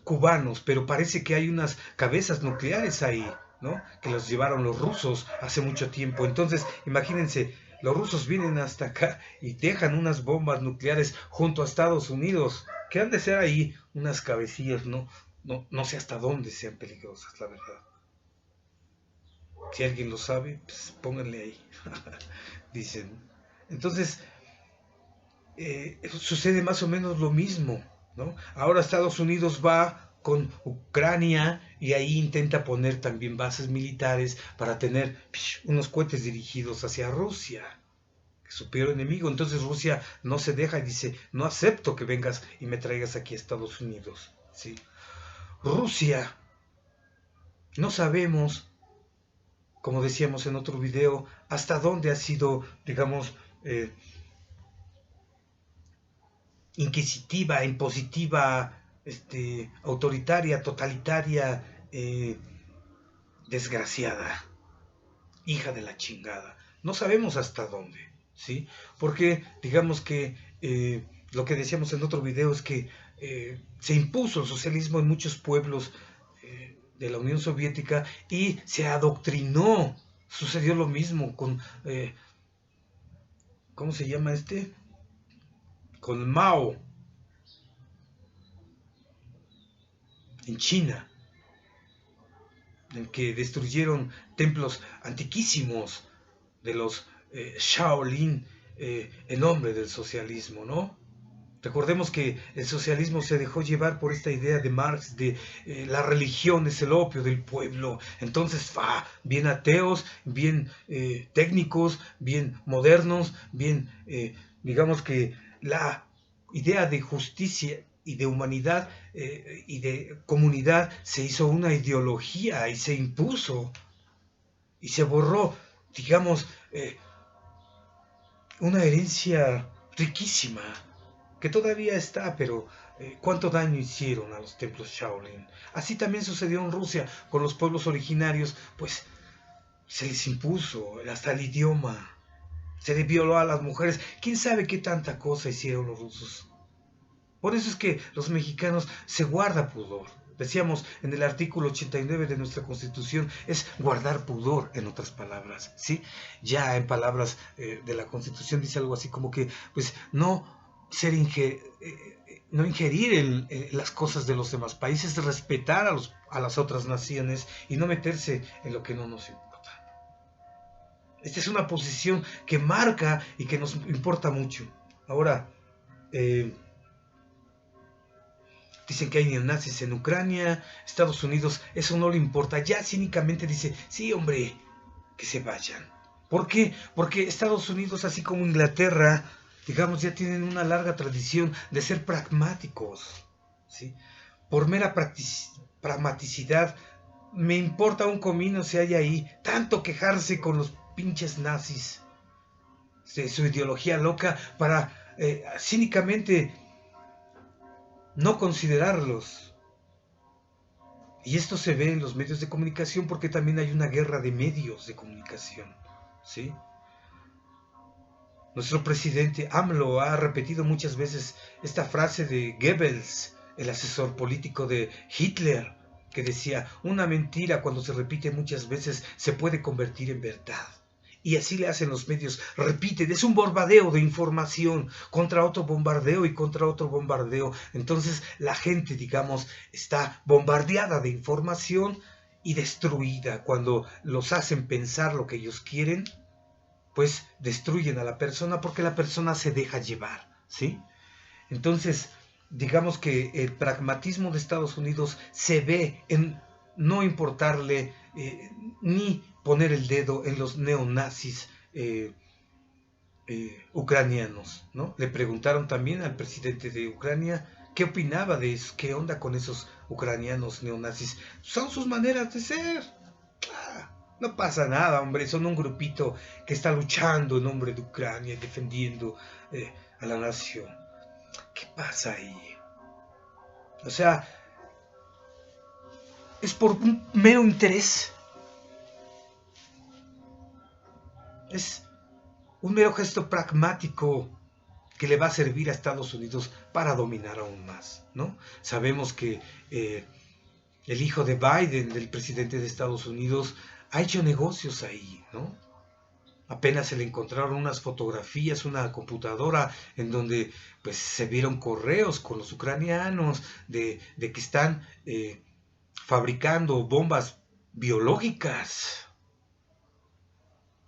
cubanos, pero parece que hay unas cabezas nucleares ahí, ¿no? Que los llevaron los rusos hace mucho tiempo. Entonces, imagínense, los rusos vienen hasta acá y dejan unas bombas nucleares junto a Estados Unidos, que han de ser ahí unas cabecillas, ¿no? No sé hasta dónde sean peligrosas, la verdad. Si alguien lo sabe, pues pónganle ahí. Dicen. Entonces, sucede más o menos lo mismo, ¿no? Ahora Estados Unidos va con Ucrania y ahí intenta poner también bases militares para tener unos cohetes dirigidos hacia Rusia, su peor enemigo. Entonces Rusia no se deja y dice, no acepto que vengas y me traigas aquí a Estados Unidos, ¿sí? Rusia, no sabemos, como decíamos en otro video, hasta dónde ha sido, digamos, inquisitiva, impositiva, autoritaria, totalitaria, desgraciada, hija de la chingada. No sabemos hasta dónde, ¿sí? Porque, digamos que lo que decíamos en otro video es que se impuso el socialismo en muchos pueblos de la Unión Soviética y se adoctrinó. Sucedió lo mismo con, ¿cómo se llama este? Con Mao, en China, en que destruyeron templos antiquísimos de los Shaolin, en nombre del socialismo, ¿no? Recordemos que el socialismo se dejó llevar por esta idea de Marx de la religión es el opio del pueblo. Entonces, bien ateos, bien técnicos, bien modernos, bien, digamos que la idea de justicia y de humanidad y de comunidad se hizo una ideología y se impuso y se borró, digamos, una herencia riquísima que todavía está, pero cuánto daño hicieron a los templos Shaolin. Así también sucedió en Rusia con los pueblos originarios, pues se les impuso hasta el idioma, se les violó a las mujeres, quién sabe qué tanta cosa hicieron los rusos. Por eso es que los mexicanos se guarda pudor. Decíamos en el artículo 89 de nuestra Constitución, es guardar pudor, en otras palabras, ¿sí? Ya en palabras de la Constitución dice algo así como que, pues, no ingerir en las cosas de los demás países, respetar a las otras naciones y no meterse en lo que no nos importa. Esta es una posición que marca y que nos importa mucho. Ahora, dicen que hay neonazis en Ucrania, Estados Unidos, eso no le importa. Ya cínicamente dice, sí, hombre, que se vayan. ¿Por qué? Porque Estados Unidos, así como Inglaterra, digamos, ya tienen una larga tradición de ser pragmáticos, ¿sí? Por mera pragmaticidad, me importa un comino si hay ahí. Tanto quejarse con los pinches nazis de su ideología loca para cínicamente no considerarlos. Y esto se ve en los medios de comunicación porque también hay una guerra de medios de comunicación, ¿sí? Nuestro presidente AMLO ha repetido muchas veces esta frase de Goebbels, el asesor político de Hitler, que decía, una mentira cuando se repite muchas veces se puede convertir en verdad. Y así le hacen los medios, repiten, es un bombardeo de información contra otro bombardeo y contra otro bombardeo. Entonces la gente, digamos, está bombardeada de información y destruida. Cuando los hacen pensar lo que ellos quieren, pues destruyen a la persona porque la persona se deja llevar, ¿sí? Entonces, digamos que el pragmatismo de Estados Unidos se ve en no importarle ni poner el dedo en los neonazis ucranianos, ¿no? Le preguntaron también al presidente de Ucrania qué opinaba de eso, qué onda con esos ucranianos neonazis. Son sus maneras de ser. No pasa nada, hombre, son un grupito que está luchando en nombre de Ucrania, defendiendo a la nación. ¿Qué pasa ahí? O sea, es por un mero interés. Es un mero gesto pragmático que le va a servir a Estados Unidos para dominar aún más, ¿no? Sabemos que el hijo de Biden, del presidente de Estados Unidos, ha hecho negocios ahí, ¿no? Apenas se le encontraron unas fotografías, una computadora en donde pues se vieron correos con los ucranianos de que están fabricando bombas biológicas.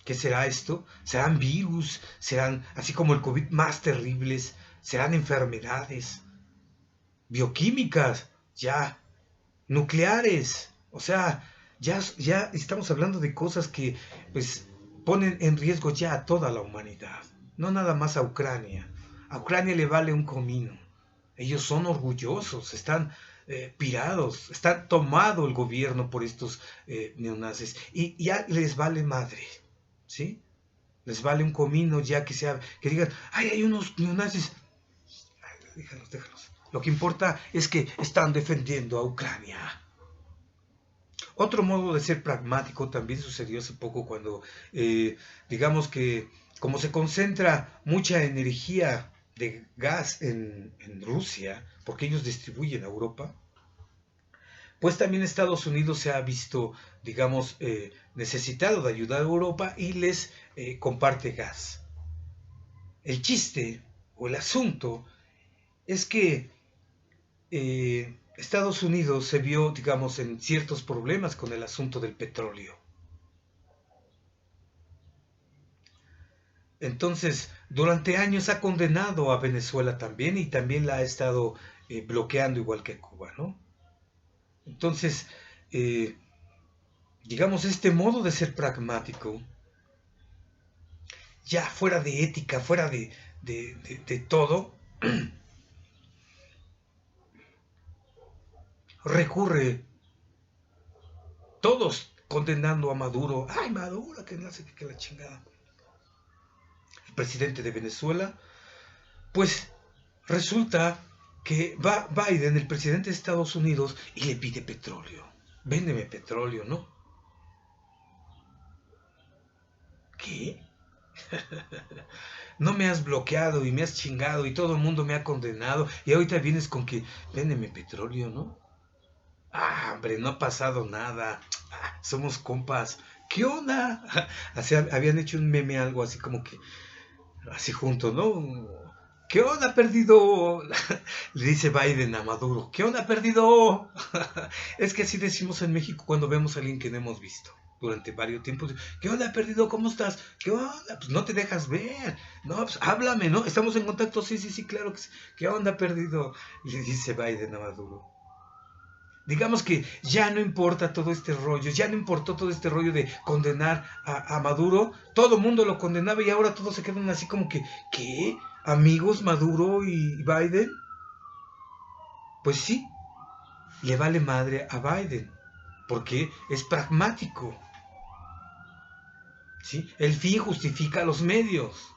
¿Qué será esto? ¿Serán virus? ¿Serán, así como el COVID, más terribles? ¿Serán enfermedades bioquímicas? Ya, nucleares. O sea, ya estamos hablando de cosas que pues ponen en riesgo ya a toda la humanidad, no nada más a Ucrania. A Ucrania le vale un comino. Ellos son orgullosos, están pirados, está tomado el gobierno por estos neonazis y ya les vale madre, ¿sí? Les vale un comino ya que digan, ay, hay unos neonazis. Ay, déjalos. Lo que importa es que están defendiendo a Ucrania. Otro modo de ser pragmático también sucedió hace poco cuando, digamos que como se concentra mucha energía de gas en Rusia, porque ellos distribuyen a Europa, pues también Estados Unidos se ha visto, digamos, necesitado de ayudar a Europa y les comparte gas. El chiste o el asunto es que Estados Unidos se vio, digamos, en ciertos problemas con el asunto del petróleo. Entonces, durante años ha condenado a Venezuela también y también la ha estado bloqueando igual que Cuba, ¿no? Entonces, eh, digamos, este modo de ser pragmático, ya fuera de ética, fuera de todo, recurre todos condenando a Maduro. ¡Ay, Maduro! Que no sé qué, que la chingada. El presidente de Venezuela, pues resulta que va Biden, el presidente de Estados Unidos, y le pide petróleo. Véndeme petróleo, ¿no? ¿Qué? No me has bloqueado y me has chingado y todo el mundo me ha condenado y ahorita vienes con que véndeme petróleo, ¿no? Ah, hombre, no ha pasado nada. Ah, somos compas. ¿Qué onda? Así, habían hecho un meme, algo así como que, así juntos, ¿no? ¿Qué onda, perdido? Le dice Biden a Maduro. ¿Qué onda, perdido? Es que así decimos en México cuando vemos a alguien que no hemos visto durante varios tiempos. ¿Qué onda, perdido? ¿Cómo estás? ¿Qué onda? Pues no te dejas ver. No, pues háblame, ¿no? ¿Estamos en contacto? Sí, sí, sí, claro que sí. ¿Qué onda, perdido? Le dice Biden a Maduro. Digamos que ya no importa todo este rollo, ya no importó todo este rollo de condenar a Maduro, todo el mundo lo condenaba y ahora todos se quedan así como que, ¿qué? ¿Amigos Maduro y Biden? Pues sí, le vale madre a Biden, porque es pragmático, ¿sí? El fin justifica los medios.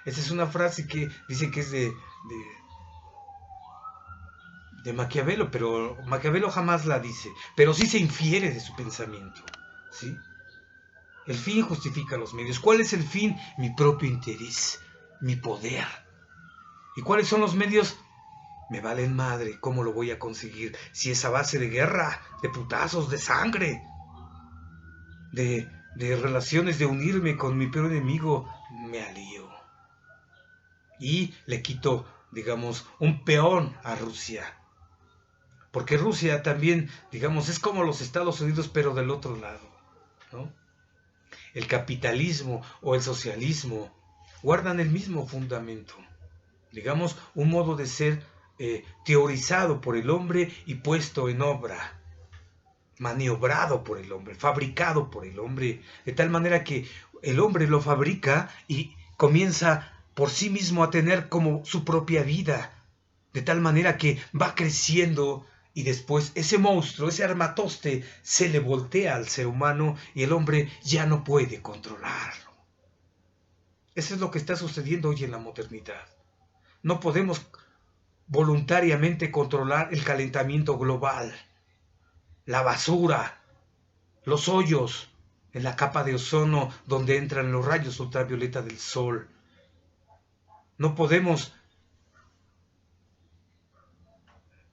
Esa es una frase que dice que es de Maquiavelo, pero Maquiavelo jamás la dice, pero sí se infiere de su pensamiento, ¿sí? El fin justifica los medios. ¿Cuál es el fin? Mi propio interés, mi poder. ¿Y cuáles son los medios? Me valen madre, ¿cómo lo voy a conseguir? Si es a base de guerra, de putazos, de sangre, de relaciones, de unirme con mi peor enemigo, me alío. Y le quito, digamos, un peón a Rusia. Porque Rusia también, digamos, es como los Estados Unidos, pero del otro lado, ¿no? El capitalismo o el socialismo guardan el mismo fundamento. Digamos, un modo de ser teorizado por el hombre y puesto en obra, maniobrado por el hombre, fabricado por el hombre, de tal manera que el hombre lo fabrica y comienza por sí mismo a tener como su propia vida, de tal manera que va creciendo y después ese monstruo, ese armatoste, se le voltea al ser humano y el hombre ya no puede controlarlo. Eso es lo que está sucediendo hoy en la modernidad. No podemos voluntariamente controlar el calentamiento global, la basura, los hoyos en la capa de ozono donde entran los rayos ultravioleta del sol. No podemos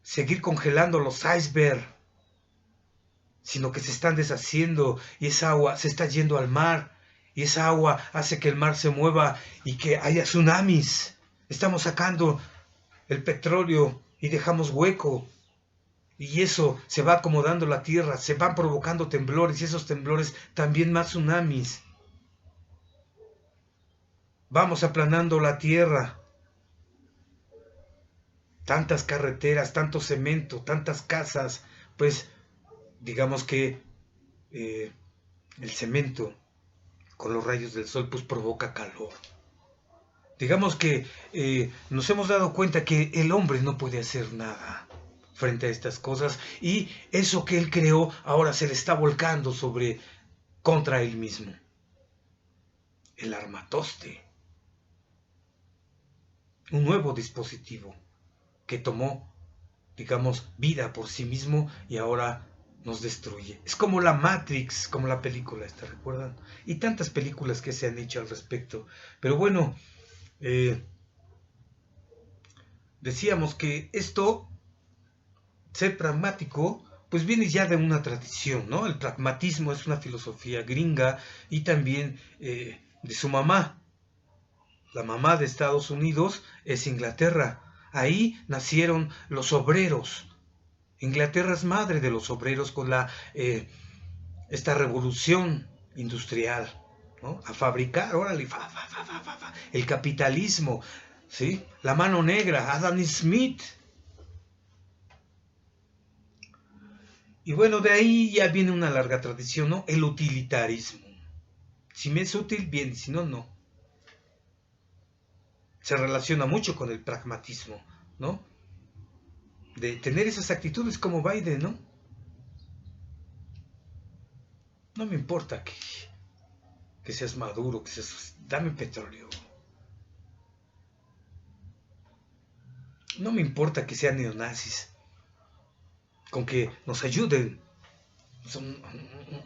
seguir congelando los icebergs, sino que se están deshaciendo y esa agua se está yendo al mar y esa agua hace que el mar se mueva y que haya tsunamis. Estamos sacando el petróleo y dejamos hueco y eso se va acomodando la tierra, se van provocando temblores y esos temblores también más tsunamis. Vamos aplanando la tierra. Tantas carreteras, tanto cemento, tantas casas, pues digamos que el cemento con los rayos del sol pues provoca calor. Digamos que nos hemos dado cuenta que el hombre no puede hacer nada frente a estas cosas y eso que él creó ahora se le está volcando contra él mismo. El armatoste, un nuevo dispositivo que tomó, digamos, vida por sí mismo y ahora nos destruye. Es como la Matrix, como la película esta, ¿recuerdan? Y tantas películas que se han hecho al respecto. Pero bueno, decíamos que esto, ser pragmático, pues viene ya de una tradición, ¿no? El pragmatismo es una filosofía gringa y también de su mamá. La mamá de Estados Unidos es Inglaterra. Ahí nacieron los obreros. Inglaterra es madre de los obreros con esta revolución industrial, ¿no? A fabricar, órale, el capitalismo, ¿sí? La mano negra, Adam Smith. Y bueno, de ahí ya viene una larga tradición, ¿no? El utilitarismo. Si me es útil, bien, si no, no. Se relaciona mucho con el pragmatismo, ¿no? De tener esas actitudes como Biden, ¿no? No me importa que seas Maduro, que seas... Dame petróleo. No me importa que sean neonazis. Con que nos ayuden. Son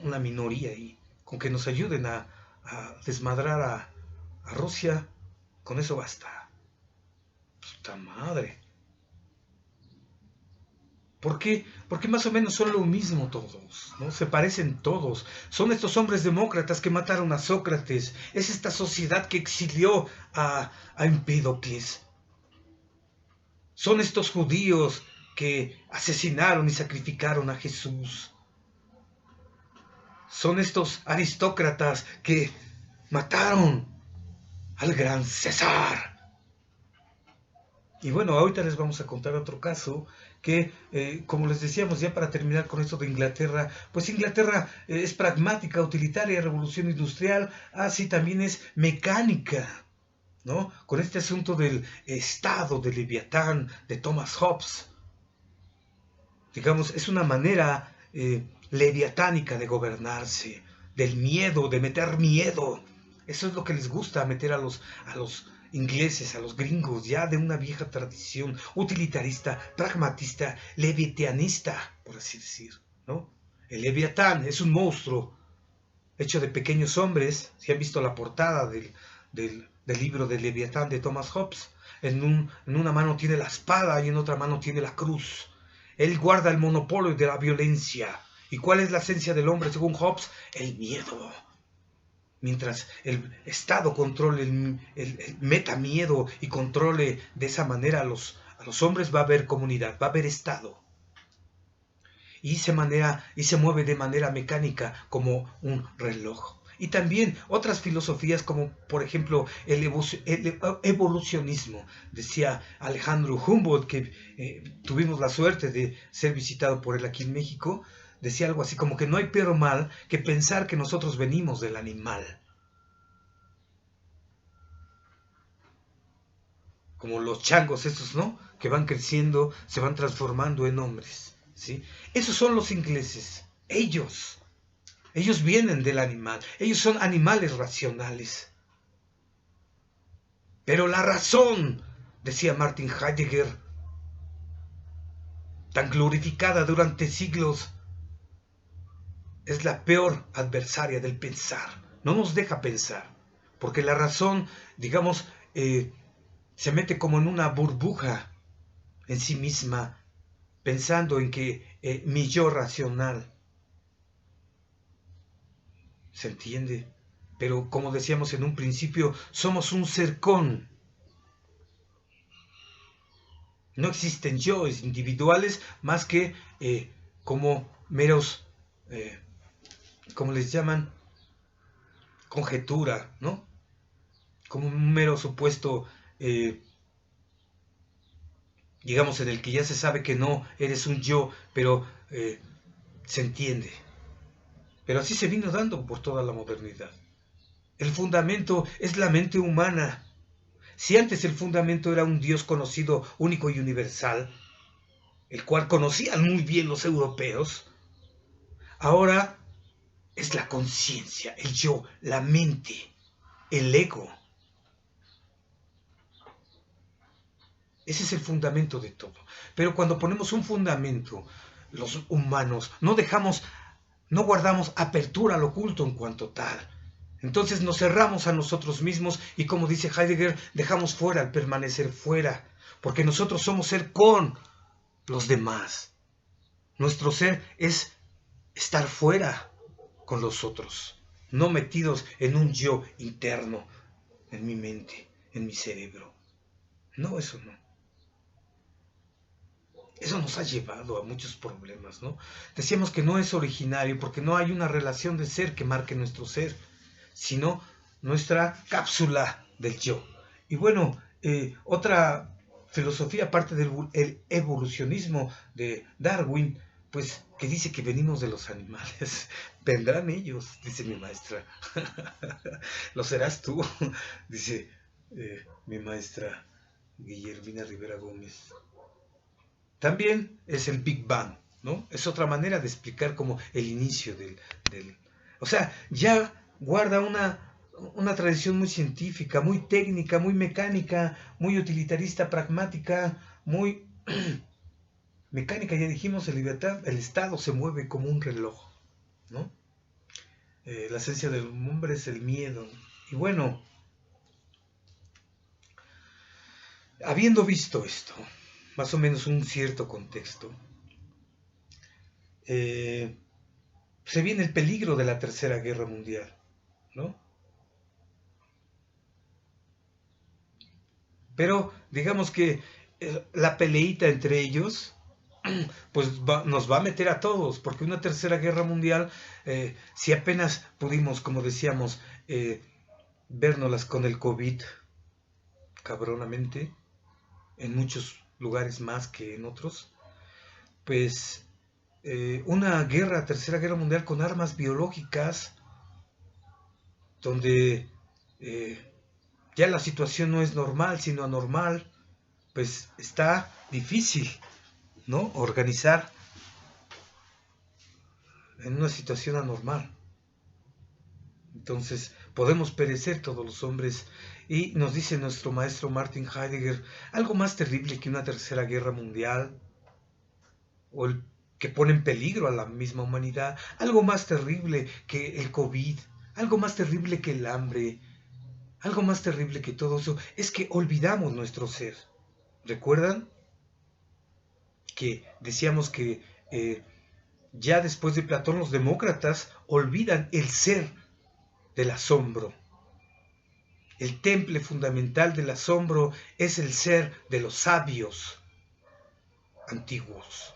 una minoría ahí. Con que nos ayuden a desmadrar a Rusia. Con eso basta. Puta madre. ¿Por qué? Porque más o menos son lo mismo todos, ¿no? Se parecen todos. Son estos hombres demócratas que mataron a Sócrates. Es esta sociedad que exilió a Empédocles. Son estos judíos que asesinaron y sacrificaron a Jesús. Son estos aristócratas que mataron al gran César. Y bueno, ahorita les vamos a contar otro caso que, como les decíamos, ya para terminar con esto de Inglaterra, pues Inglaterra es pragmática, utilitaria, revolución industrial, así también es mecánica, ¿no? Con este asunto del Estado de Leviatán, de Thomas Hobbes. Digamos, es una manera leviatánica de gobernarse, del miedo, de meter miedo. Eso es lo que les gusta, meter a los ingleses, a los gringos, ya de una vieja tradición utilitarista, pragmatista, leviatianista, por así decir, ¿no? El Leviatán es un monstruo hecho de pequeños hombres. Si han visto la portada del libro de Leviatán de Thomas Hobbes, en una mano tiene la espada y en otra mano tiene la cruz. Él guarda el monopolio de la violencia. ¿Y cuál es la esencia del hombre según Hobbes? El miedo. Mientras el Estado controle, el meta miedo y controle de esa manera a los hombres, va a haber comunidad, va a haber Estado. Y se mueve de manera mecánica como un reloj. Y también otras filosofías como por ejemplo el evolucionismo. Decía Alejandro Humboldt, que tuvimos la suerte de ser visitado por él aquí en México. Decía algo así como que no hay peor mal que pensar que nosotros venimos del animal. Como los changos estos, ¿no? Que van creciendo, se van transformando en hombres, ¿sí? Esos son los ingleses. Ellos vienen del animal. Ellos son animales racionales. Pero la razón, decía Martin Heidegger, tan glorificada durante siglos, es la peor adversaria del pensar. No nos deja pensar, porque la razón, digamos, se mete como en una burbuja en sí misma, pensando en que mi yo racional, ¿se entiende? Pero como decíamos en un principio, somos un cercón. No existen yoes individuales más que como meros... como les llaman, conjetura, ¿no? Como un mero supuesto, digamos, en el que ya se sabe que no eres un yo, pero se entiende. Pero así se vino dando por toda la modernidad. El fundamento es la mente humana. Si antes el fundamento era un Dios conocido, único y universal, el cual conocían muy bien los europeos, ahora es la conciencia, el yo, la mente, el ego. Ese es el fundamento de todo. Pero cuando ponemos un fundamento, los humanos, no guardamos apertura al oculto en cuanto tal. Entonces nos cerramos a nosotros mismos y, como dice Heidegger, dejamos fuera al permanecer fuera, porque nosotros somos ser con los demás. Nuestro ser es estar fuera con los otros, no metidos en un yo interno, en mi mente, en mi cerebro. No, eso no. Eso nos ha llevado a muchos problemas, ¿no? Decíamos que no es originario porque no hay una relación de ser que marque nuestro ser, sino nuestra cápsula del yo. Y bueno, otra filosofía, aparte del evolucionismo de Darwin, pues que dice que venimos de los animales. Vendrán ellos, dice mi maestra. Lo serás tú, dice mi maestra Guillermina Rivera Gómez. También es el Big Bang, ¿no? Es otra manera de explicar como el inicio del... O sea, ya guarda una tradición muy científica, muy técnica, muy mecánica, muy utilitarista, pragmática, muy mecánica. Ya dijimos, el Estado se mueve como un reloj, ¿no? La esencia del hombre es el miedo. Y bueno, habiendo visto esto, más o menos un cierto contexto, se viene el peligro de la Tercera Guerra Mundial, ¿no? Pero digamos que la peleita entre ellos, pues nos va a meter a todos, porque una Tercera Guerra Mundial, si apenas pudimos, como decíamos, vernoslas con el COVID, cabronamente, en muchos lugares más que en otros, pues una Tercera Guerra Mundial con armas biológicas, donde ya la situación no es normal, sino anormal, pues está difícil, ¿no? Organizar en una situación anormal. Entonces, podemos perecer todos los hombres. Y nos dice nuestro maestro Martin Heidegger, algo más terrible que una Tercera Guerra Mundial, o el que pone en peligro a la misma humanidad, algo más terrible que el COVID, algo más terrible que el hambre, algo más terrible que todo eso, es que olvidamos nuestro ser. ¿Recuerdan? Que decíamos que ya después de Platón los demócratas olvidan el ser del asombro. El temple fundamental del asombro es el ser de los sabios antiguos,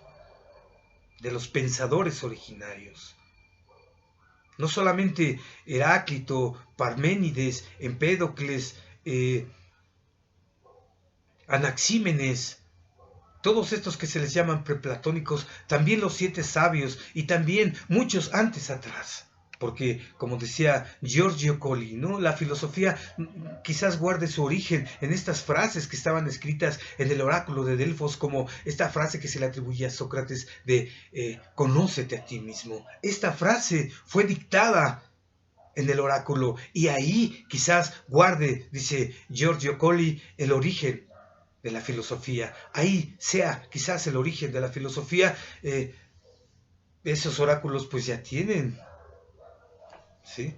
de los pensadores originarios. No solamente Heráclito, Parménides, Empédocles, Anaxímenes, todos estos que se les llaman preplatónicos, también los 7 sabios y también muchos antes atrás. Porque, como decía Giorgio Colli, ¿no? La filosofía quizás guarde su origen en estas frases que estaban escritas en el oráculo de Delfos, como esta frase que se le atribuye a Sócrates de conócete a ti mismo. Esta frase fue dictada en el oráculo y ahí quizás guarde, dice Giorgio Colli, el origen de la filosofía. Ahí sea quizás el origen de la filosofía. Esos oráculos pues ya tienen, ¿sí?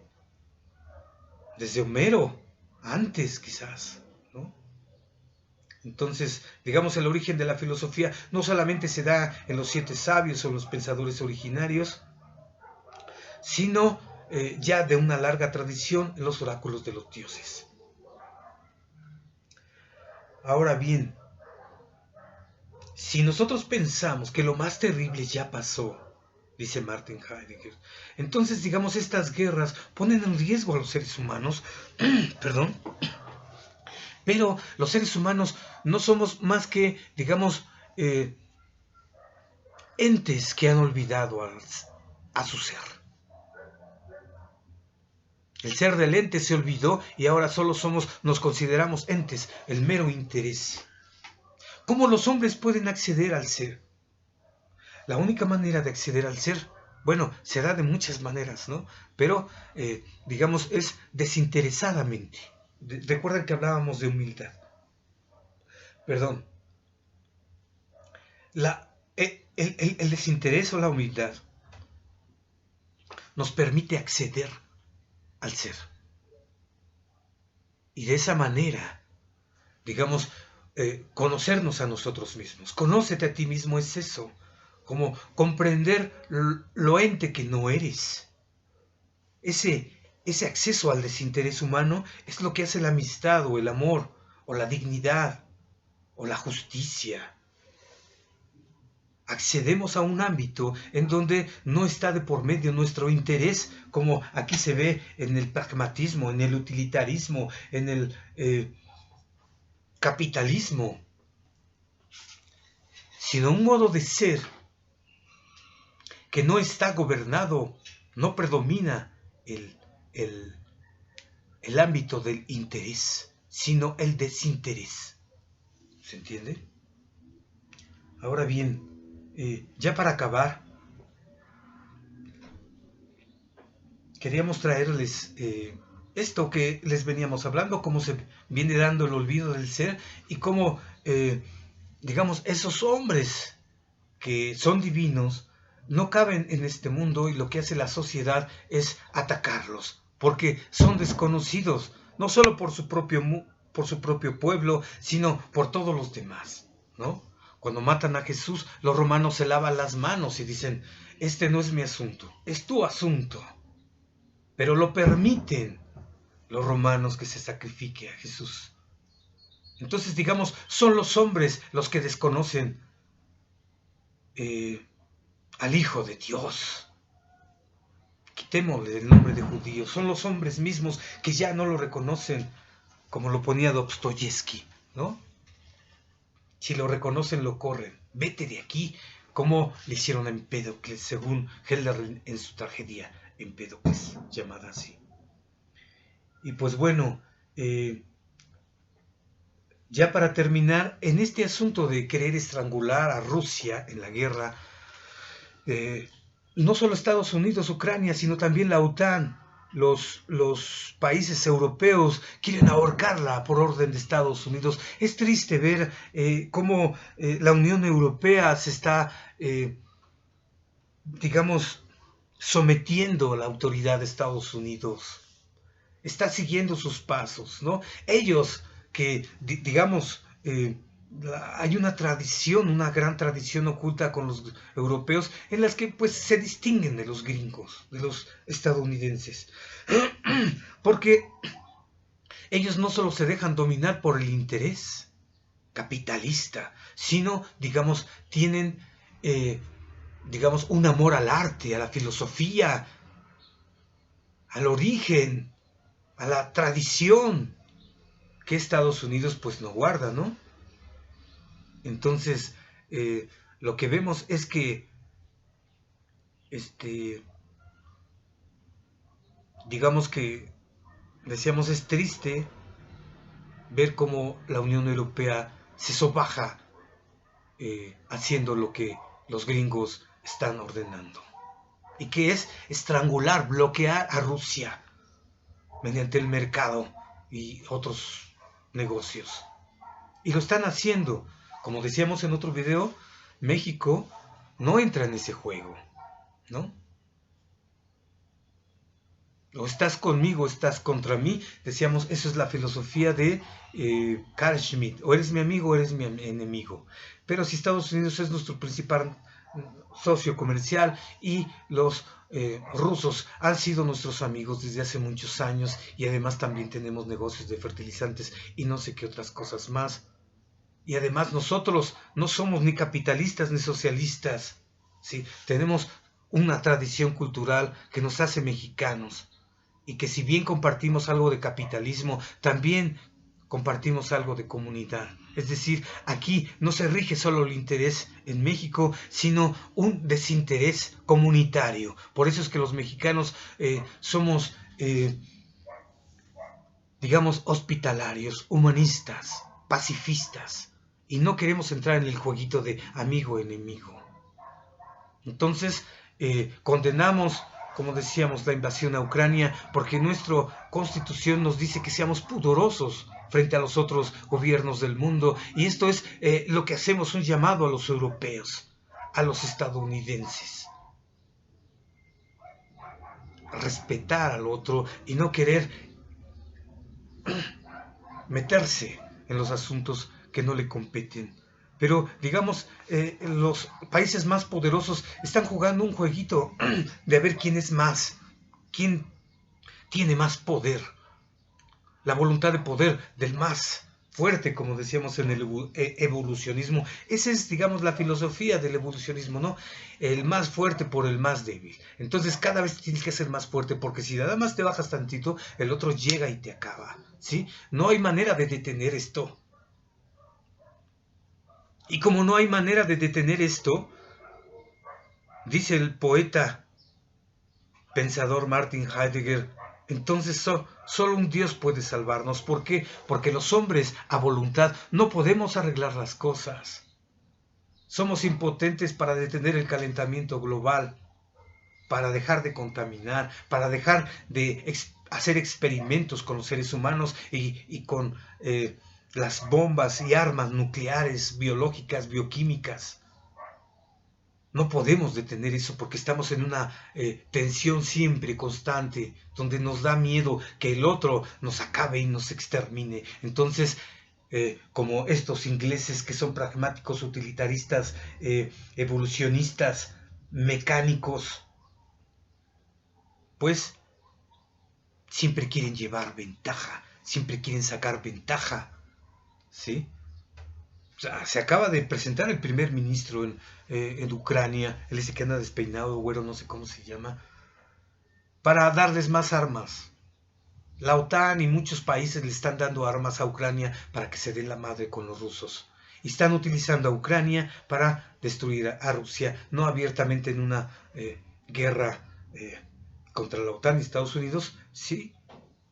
Desde Homero, antes quizás, ¿no? Entonces, digamos, el origen de la filosofía no solamente se da en los 7 sabios o en los pensadores originarios, sino ya de una larga tradición en los oráculos de los dioses. Ahora bien, si nosotros pensamos que lo más terrible ya pasó, dice Martin Heidegger, entonces, digamos, estas guerras ponen en riesgo a los seres humanos, perdón, pero los seres humanos no somos más que, digamos, entes que han olvidado a su ser. El ser del ente se olvidó y ahora solo nos consideramos entes, el mero interés. ¿Cómo los hombres pueden acceder al ser? La única manera de acceder al ser, bueno, se da de muchas maneras, ¿no? Pero, digamos, es desinteresadamente. Recuerdan que hablábamos de humildad. Perdón. El desinterés o la humildad nos permite acceder al ser. Y de esa manera, digamos, conocernos a nosotros mismos. Conócete a ti mismo es eso, como comprender lo ente que no eres. Ese acceso al desinterés humano es lo que hace la amistad o el amor o la dignidad o la justicia. accedemos a un ámbito en donde no está de por medio nuestro interés, como aquí se ve en el pragmatismo, en el utilitarismo, en el capitalismo, sino un modo de ser que no está gobernado, no predomina el ámbito del interés, sino el desinterés. ¿Se entiende? Ahora bien, ya para acabar, queríamos traerles esto que les veníamos hablando, cómo se viene dando el olvido del ser y cómo, digamos, esos hombres que son divinos no caben en este mundo, y lo que hace la sociedad es atacarlos, porque son desconocidos, no solo por su propio pueblo, sino por todos los demás, ¿no? Cuando matan a Jesús, los romanos se lavan las manos y dicen, este no es mi asunto, es tu asunto. Pero lo permiten los romanos que se sacrifique a Jesús. Entonces, digamos, son los hombres los que desconocen al Hijo de Dios. Quitémosle el nombre de judío. Son los hombres mismos que ya no lo reconocen, como lo ponía Dostoyevsky, ¿no? Si lo reconocen, lo corren. Vete de aquí, como le hicieron a Empédocles, según Hölderlin en su tragedia Empédocles, llamada así. Y pues bueno, ya para terminar, en este asunto de querer estrangular a Rusia en la guerra, no solo Estados Unidos, Ucrania, sino también la OTAN, los países europeos quieren ahorcarla por orden de Estados Unidos. Es triste ver cómo la Unión Europea se está, digamos, sometiendo a la autoridad de Estados Unidos. Está siguiendo sus pasos, ¿no? Ellos que, digamos, hay una tradición, una gran tradición oculta con los europeos en las que pues se distinguen de los gringos, de los estadounidenses, porque ellos no solo se dejan dominar por el interés capitalista, sino, digamos, tienen, digamos, un amor al arte, a la filosofía, al origen, a la tradición que Estados Unidos pues no guarda, ¿no? Entonces, lo que vemos es que, digamos que, decíamos, es triste ver cómo la Unión Europea se sobaja haciendo lo que los gringos están ordenando. Y que es estrangular, bloquear a Rusia mediante el mercado y otros negocios. Y lo están haciendo. Como decíamos en otro video, México no entra en ese juego, ¿no? O estás conmigo, o estás contra mí. Decíamos, eso es la filosofía de Carl Schmitt. O eres mi amigo o eres mi enemigo. Pero si Estados Unidos es nuestro principal socio comercial y los rusos han sido nuestros amigos desde hace muchos años, y además también tenemos negocios de fertilizantes y no sé qué otras cosas más. Y además nosotros no somos ni capitalistas ni socialistas, ¿sí? Tenemos una tradición cultural que nos hace mexicanos, y que si bien compartimos algo de capitalismo, también compartimos algo de comunidad. Es decir, aquí no se rige solo el interés en México, sino un desinterés comunitario. Por eso es que los mexicanos somos, digamos, hospitalarios, humanistas, pacifistas, y no queremos entrar en el jueguito de amigo-enemigo. Entonces, condenamos, como decíamos, la invasión a Ucrania, porque nuestra Constitución nos dice que seamos pudorosos frente a los otros gobiernos del mundo, y esto es lo que hacemos, un llamado a los europeos, a los estadounidenses, a respetar al otro y no querer meterse en los asuntos que no le competen. Pero, digamos, los países más poderosos están jugando un jueguito de a ver quién es más, quién tiene más poder, la voluntad de poder del más fuerte, como decíamos en el evolucionismo. Esa es, digamos, la filosofía del evolucionismo, ¿no? El más fuerte por el más débil. Entonces cada vez tienes que ser más fuerte, porque si nada más te bajas tantito, el otro llega y te acaba, ¿sí? No hay manera de detener esto. Y como no hay manera de detener esto, dice el poeta pensador Martin Heidegger, entonces solo un Dios puede salvarnos. ¿Por qué? Porque los hombres a voluntad no podemos arreglar las cosas. Somos impotentes para detener el calentamiento global, para dejar de contaminar, para dejar de hacer experimentos con los seres humanos y con las bombas y armas nucleares, biológicas, bioquímicas. No podemos detener eso porque estamos en una tensión siempre constante, donde nos da miedo que el otro nos acabe y nos extermine. Entonces, como estos ingleses que son pragmáticos, utilitaristas, evolucionistas, mecánicos, pues siempre quieren llevar ventaja, siempre quieren sacar ventaja, ¿sí? O sea, se acaba de presentar el primer ministro en Ucrania, él dice que anda despeinado, güero, no sé cómo se llama, para darles más armas. La OTAN y muchos países le están dando armas a Ucrania para que se dé la madre con los rusos. Y están utilizando a Ucrania para destruir a Rusia, no abiertamente en una guerra contra la OTAN y Estados Unidos, sí,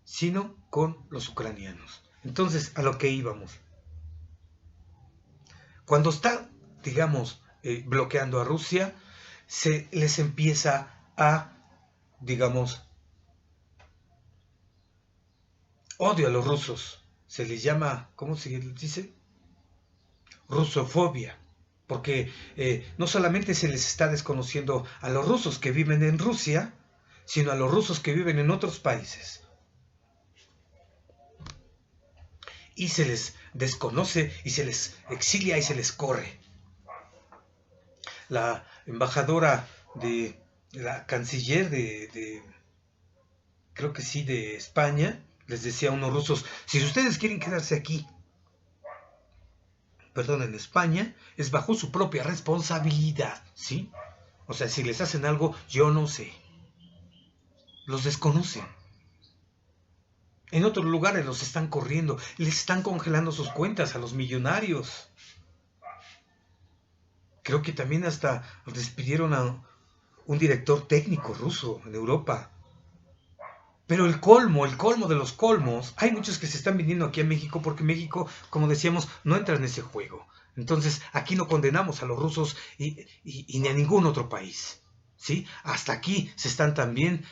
sino con los ucranianos. Entonces, a lo que íbamos. Cuando está, digamos, bloqueando a Rusia, se les empieza a, digamos, odio a los rusos. Se les llama, ¿cómo se les dice? Rusofobia. Porque no solamente se les está desconociendo a los rusos que viven en Rusia, sino a los rusos que viven en otros países. Y se les desconoce y se les exilia y se les corre. La embajadora la canciller creo que sí, de España, les decía a unos rusos, si ustedes quieren quedarse aquí, en España, es bajo su propia responsabilidad, ¿sí? O sea, si les hacen algo, yo no sé. Los desconocen. En otros lugares los están corriendo, les están congelando sus cuentas a los millonarios. Creo que también hasta despidieron a un director técnico ruso en Europa. Pero el colmo de los colmos, hay muchos que se están viniendo aquí a México porque México, como decíamos, no entra en ese juego. Entonces, aquí no condenamos a los rusos y ni a ningún otro país, ¿sí? Hasta aquí se están también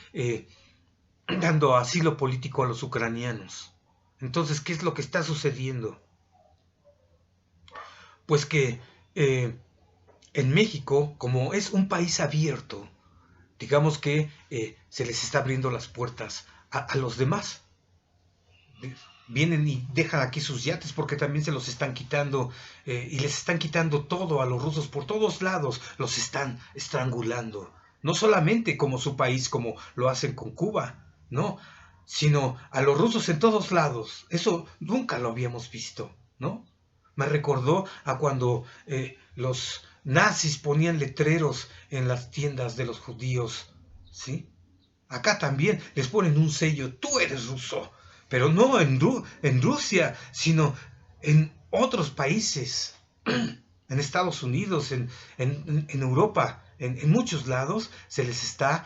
dando asilo político a los ucranianos. Entonces, ¿qué es lo que está sucediendo? Pues que en México, como es un país abierto, digamos que se les está abriendo las puertas a los demás. Vienen y dejan aquí sus yates porque también se los están quitando y les están quitando todo a los rusos por todos lados, los están estrangulando. No solamente como su país, como lo hacen con Cuba, no, sino a los rusos en todos lados. Eso nunca lo habíamos visto, ¿no? Me recordó a cuando los nazis ponían letreros en las tiendas de los judíos, ¿sí? Acá también les ponen un sello, tú eres ruso, pero no en Rusia, sino en otros países, en Estados Unidos, en Europa, en muchos lados se les está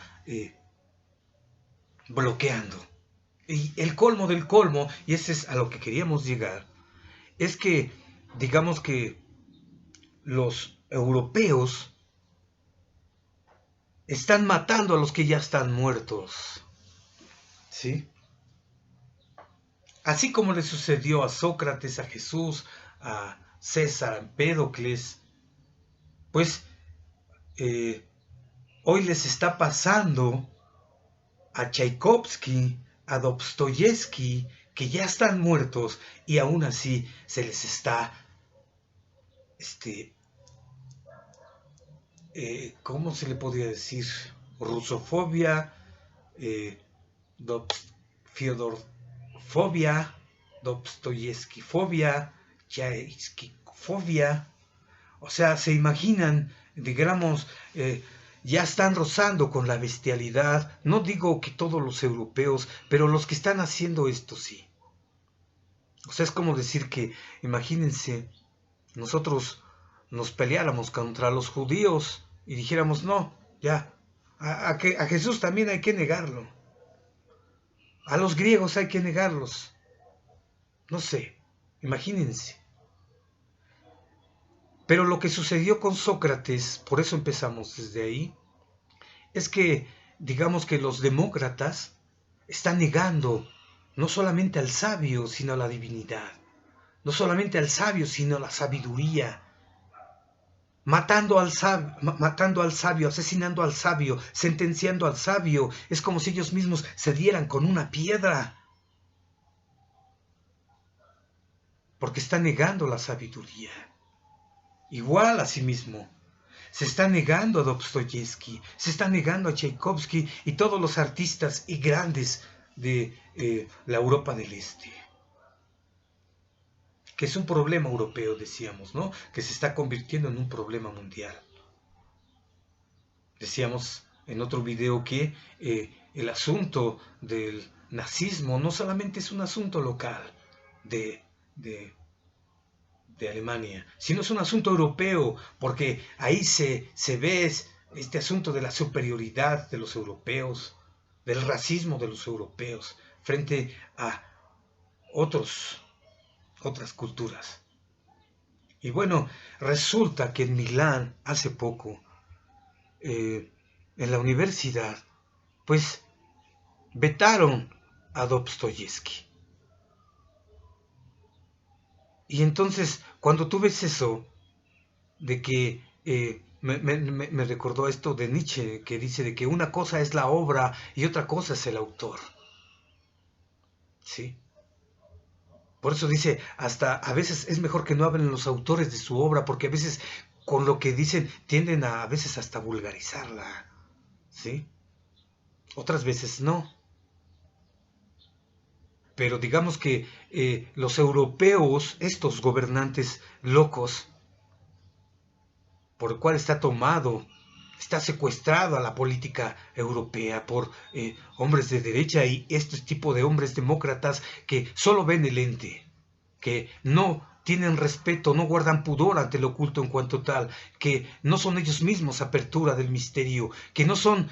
bloqueando. Y el colmo del colmo, y ese es a lo que queríamos llegar, es que, digamos que los europeos están matando a los que ya están muertos, ¿sí? Así como le sucedió a Sócrates, a Jesús, a César, a Empédocles, pues hoy les está pasando a Tchaikovsky, a Dostoyevsky, que ya están muertos y aún así se les está, ¿cómo se le podría decir? Rusofobia, Fiodorfobia, Dostoyevskifobia, Chaiskifobia. O sea, se imaginan, digamos, ya están rozando con la bestialidad. No digo que todos los europeos, pero los que están haciendo esto sí. O sea, es como decir que, imagínense, nosotros nos peleáramos contra los judíos y dijéramos, no, ya, a Jesús también hay que negarlo. A los griegos hay que negarlos. No sé, imagínense. Pero lo que sucedió con Sócrates, por eso empezamos desde ahí, es que, digamos que los demócratas están negando no solamente al sabio, sino a la divinidad. No solamente al sabio, sino a la sabiduría. Matando al sabio, asesinando al sabio, sentenciando al sabio. Es como si ellos mismos se dieran con una piedra. Porque están negando la sabiduría. Igual a sí mismo. Se está negando a Dostoyevsky, se está negando a Tchaikovsky y todos los artistas y grandes de la Europa del Este. Que es un problema europeo, decíamos, ¿no? Que se está convirtiendo en un problema mundial. Decíamos en otro video que el asunto del nazismo no solamente es un asunto local de Alemania, sino es un asunto europeo, porque ahí se ve este asunto de la superioridad de los europeos, del racismo de los europeos frente a otras culturas. Y bueno, resulta que en Milán, hace poco, en la universidad, pues vetaron a Dostoyevsky. Y entonces, cuando tú ves eso, de que me recordó esto de Nietzsche, que dice de que una cosa es la obra y otra cosa es el autor. ¿Sí? Por eso dice, hasta a veces es mejor que no hablen los autores de su obra, porque a veces con lo que dicen tienden a veces hasta vulgarizarla. ¿Sí? Otras veces no. Pero digamos que los europeos, estos gobernantes locos, por el cual está tomado, está secuestrado a la política europea por hombres de derecha y este tipo de hombres demócratas que solo ven el ente, que no tienen respeto, no guardan pudor ante lo oculto en cuanto tal, que no son ellos mismos apertura del misterio, que no son,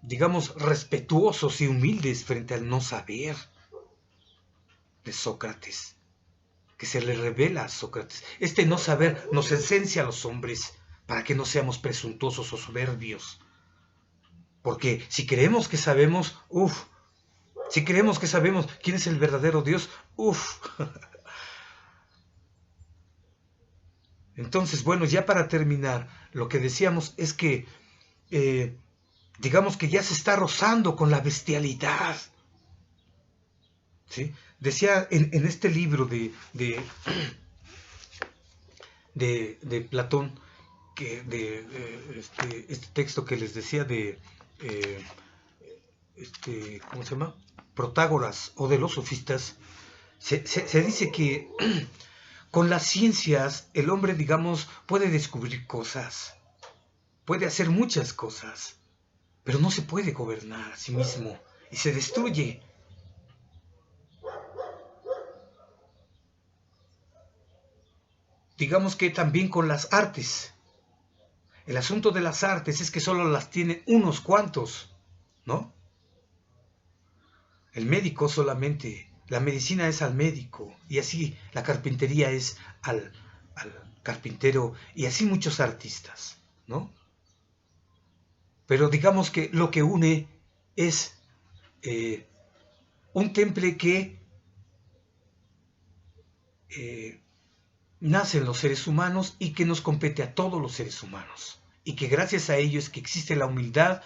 digamos, respetuosos y humildes frente al no saber de Sócrates, que se le revela a Sócrates. Este no saber nos enseña a los hombres para que no seamos presuntuosos o soberbios. Porque si creemos que sabemos, si creemos que sabemos quién es el verdadero Dios, Entonces, bueno, ya para terminar, lo que decíamos es que, digamos que ya se está rozando con la bestialidad. ¿Sí? Decía en este libro de Platón, que este texto que les decía de, ¿cómo se llama? Protágoras o de los sofistas, se dice que con las ciencias el hombre, digamos, puede descubrir cosas, puede hacer muchas cosas, pero no se puede gobernar a sí mismo y se destruye. Digamos que también con las artes. El asunto de las artes es que solo las tienen unos cuantos, ¿no? El médico solamente, la medicina es al médico, y así la carpintería es al carpintero, y así muchos artistas, ¿no? Pero digamos que lo que une es un temple que nace en los seres humanos y que nos compete a todos los seres humanos. Y que gracias a ello es que existe la humildad,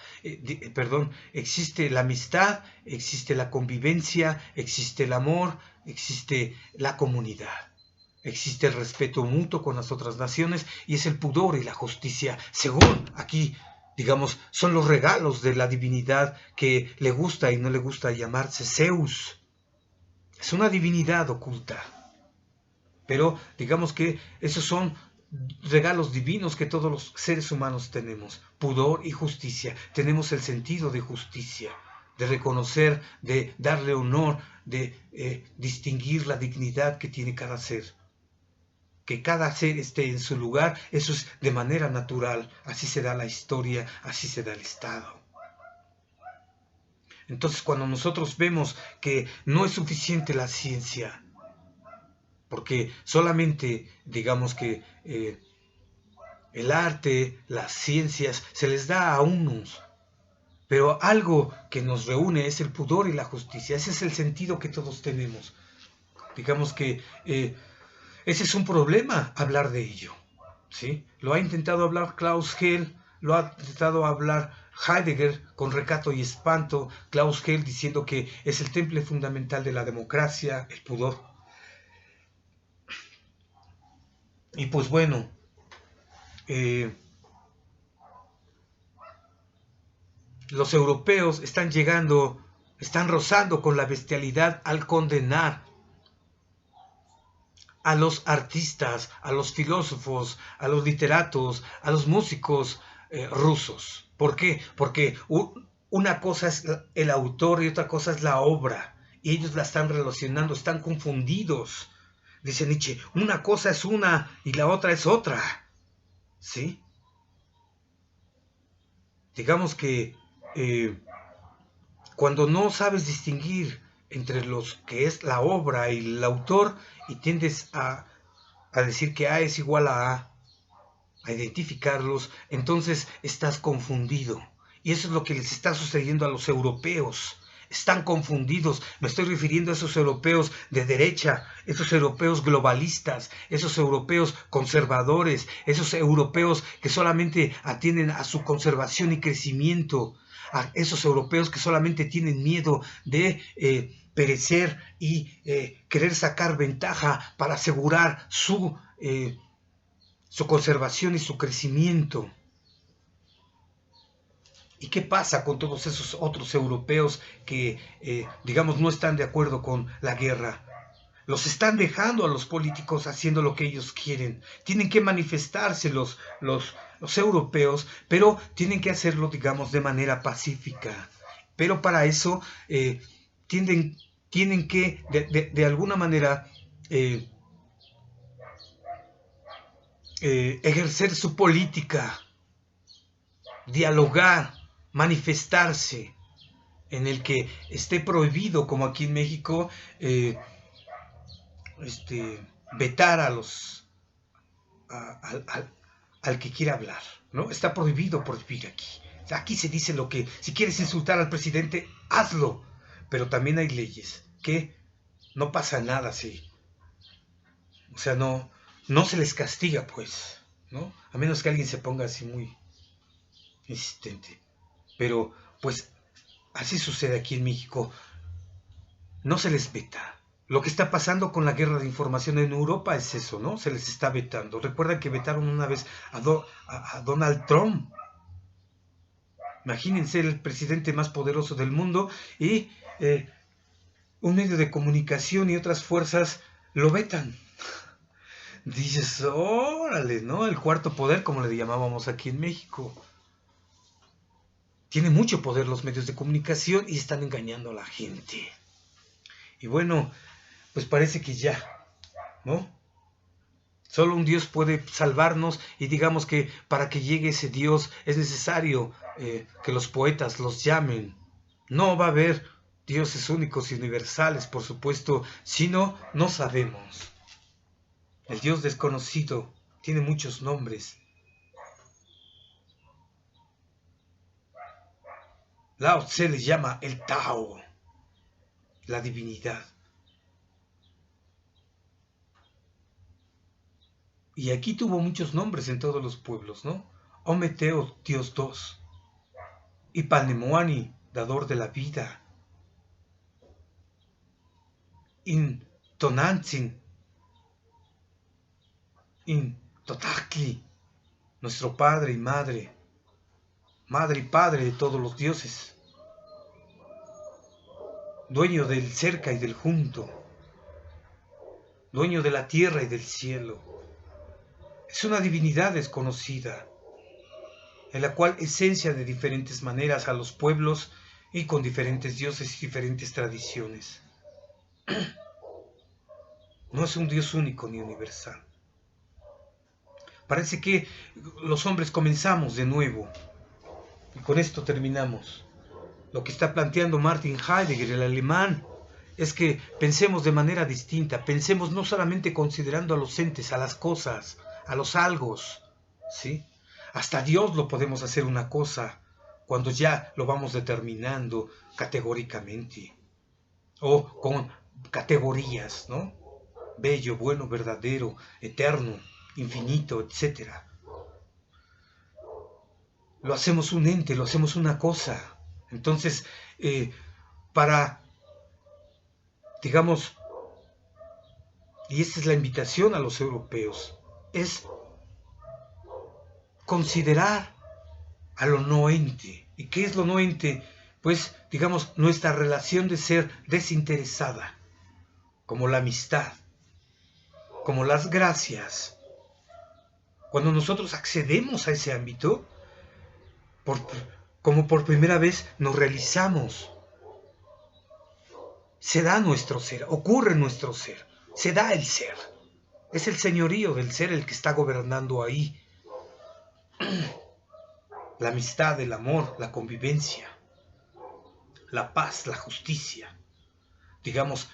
existe la amistad, existe la convivencia, existe el amor, existe la comunidad. Existe el respeto mutuo con las otras naciones y es el pudor y la justicia, según aquí, digamos, son los regalos de la divinidad que le gusta y no le gusta llamarse Zeus. Es una divinidad oculta. Pero digamos que esos son regalos divinos que todos los seres humanos tenemos. Pudor y justicia. Tenemos el sentido de justicia, de reconocer, de darle honor, de distinguir la dignidad que tiene cada ser. Que cada ser esté en su lugar, eso es de manera natural. Así se da la historia, así se da el Estado. Entonces, cuando nosotros vemos que no es suficiente la ciencia, porque solamente, digamos que el arte, las ciencias, se les da a unos, pero algo que nos reúne es el pudor y la justicia. Ese es el sentido que todos tenemos. Digamos que ese es un problema, hablar de ello, ¿sí? Lo ha intentado hablar Klaus Heil, lo ha intentado hablar Heidegger con recato y espanto. Klaus Heil diciendo que es el temple fundamental de la democracia, el pudor. Y pues bueno, los europeos están llegando, están rozando con la bestialidad al condenar a los artistas, a los filósofos, a los literatos, a los músicos rusos. ¿Por qué? Porque una cosa es el autor y otra cosa es la obra. Y ellos la están relacionando, están confundidos. Dice Nietzsche, una cosa es una y la otra es otra. ¿Sí? Digamos que cuando no sabes distinguir entre los que es la obra y el autor y tiendes a decir que A es igual a identificarlos, entonces estás confundido. Y eso es lo que les está sucediendo a los europeos. Están confundidos. Me estoy refiriendo a esos europeos de derecha, esos europeos globalistas, esos europeos conservadores, esos europeos que solamente atienden a su conservación y crecimiento, a esos europeos que solamente tienen miedo de perecer y querer sacar ventaja para asegurar su conservación y su crecimiento. ¿Y qué pasa con todos esos otros europeos que, digamos, no están de acuerdo con la guerra? Los están dejando a los políticos haciendo lo que ellos quieren. Tienen que manifestarse los europeos, pero tienen que hacerlo, digamos, de manera pacífica. Pero para eso tienen que, de alguna manera, ejercer su política, dialogar, manifestarse, en el que esté prohibido, como aquí en México, vetar a los al que quiera hablar, ¿no? Está prohibido prohibir aquí. Aquí se dice lo que, si quieres insultar al presidente, hazlo, pero también hay leyes que no pasa nada si, o sea, no se les castiga, pues, ¿no? A menos que alguien se ponga así muy insistente. Pero, pues, así sucede aquí en México. No se les veta. Lo que está pasando con la guerra de información en Europa es eso, ¿no? Se les está vetando. Recuerdan que vetaron una vez a Donald Trump. Imagínense, el presidente más poderoso del mundo, y un medio de comunicación y otras fuerzas lo vetan. Dices, órale, ¿no? El cuarto poder, como le llamábamos aquí en México. Tiene mucho poder los medios de comunicación y están engañando a la gente. Y bueno, pues parece que ya, ¿no? Solo un Dios puede salvarnos, y digamos que para que llegue ese Dios es necesario que los poetas los llamen. No va a haber dioses únicos y universales, por supuesto, sino no sabemos. El Dios desconocido tiene muchos nombres. Lao Tse le llama el Tao, la divinidad. Y aquí tuvo muchos nombres en todos los pueblos, ¿no? Ometeo, Dios 2. Y Panemoani, dador de la vida. In Tonantzin. In Totacli, nuestro Padre y Madre. Madre y Padre de todos los dioses. Dueño del cerca y del junto. dueño de la tierra y del cielo. Es una divinidad desconocida, en la cual esencia de diferentes maneras a los pueblos y con diferentes dioses y diferentes tradiciones. No es un Dios único ni universal. Parece que los hombres comenzamos de nuevo, y con esto terminamos. Lo que está planteando Martin Heidegger, el alemán, es que pensemos de manera distinta, pensemos no solamente considerando a los entes, a las cosas, a los algos, ¿sí? Hasta Dios lo podemos hacer una cosa cuando ya lo vamos determinando categóricamente, o con categorías, ¿no? Bello, bueno, verdadero, eterno, infinito, etc. Lo hacemos un ente, lo hacemos una cosa. Entonces, para, digamos, y esta es la invitación a los europeos, es considerar a lo no ente. ¿Y qué es lo no ente? Pues, digamos, nuestra relación de ser desinteresada, como la amistad, como las gracias. Cuando nosotros accedemos a ese ámbito, como por primera vez nos realizamos, se da nuestro ser, ocurre nuestro ser, se da el ser. Es el señorío del ser el que está gobernando ahí. La amistad, el amor, la convivencia, la paz, la justicia, digamos,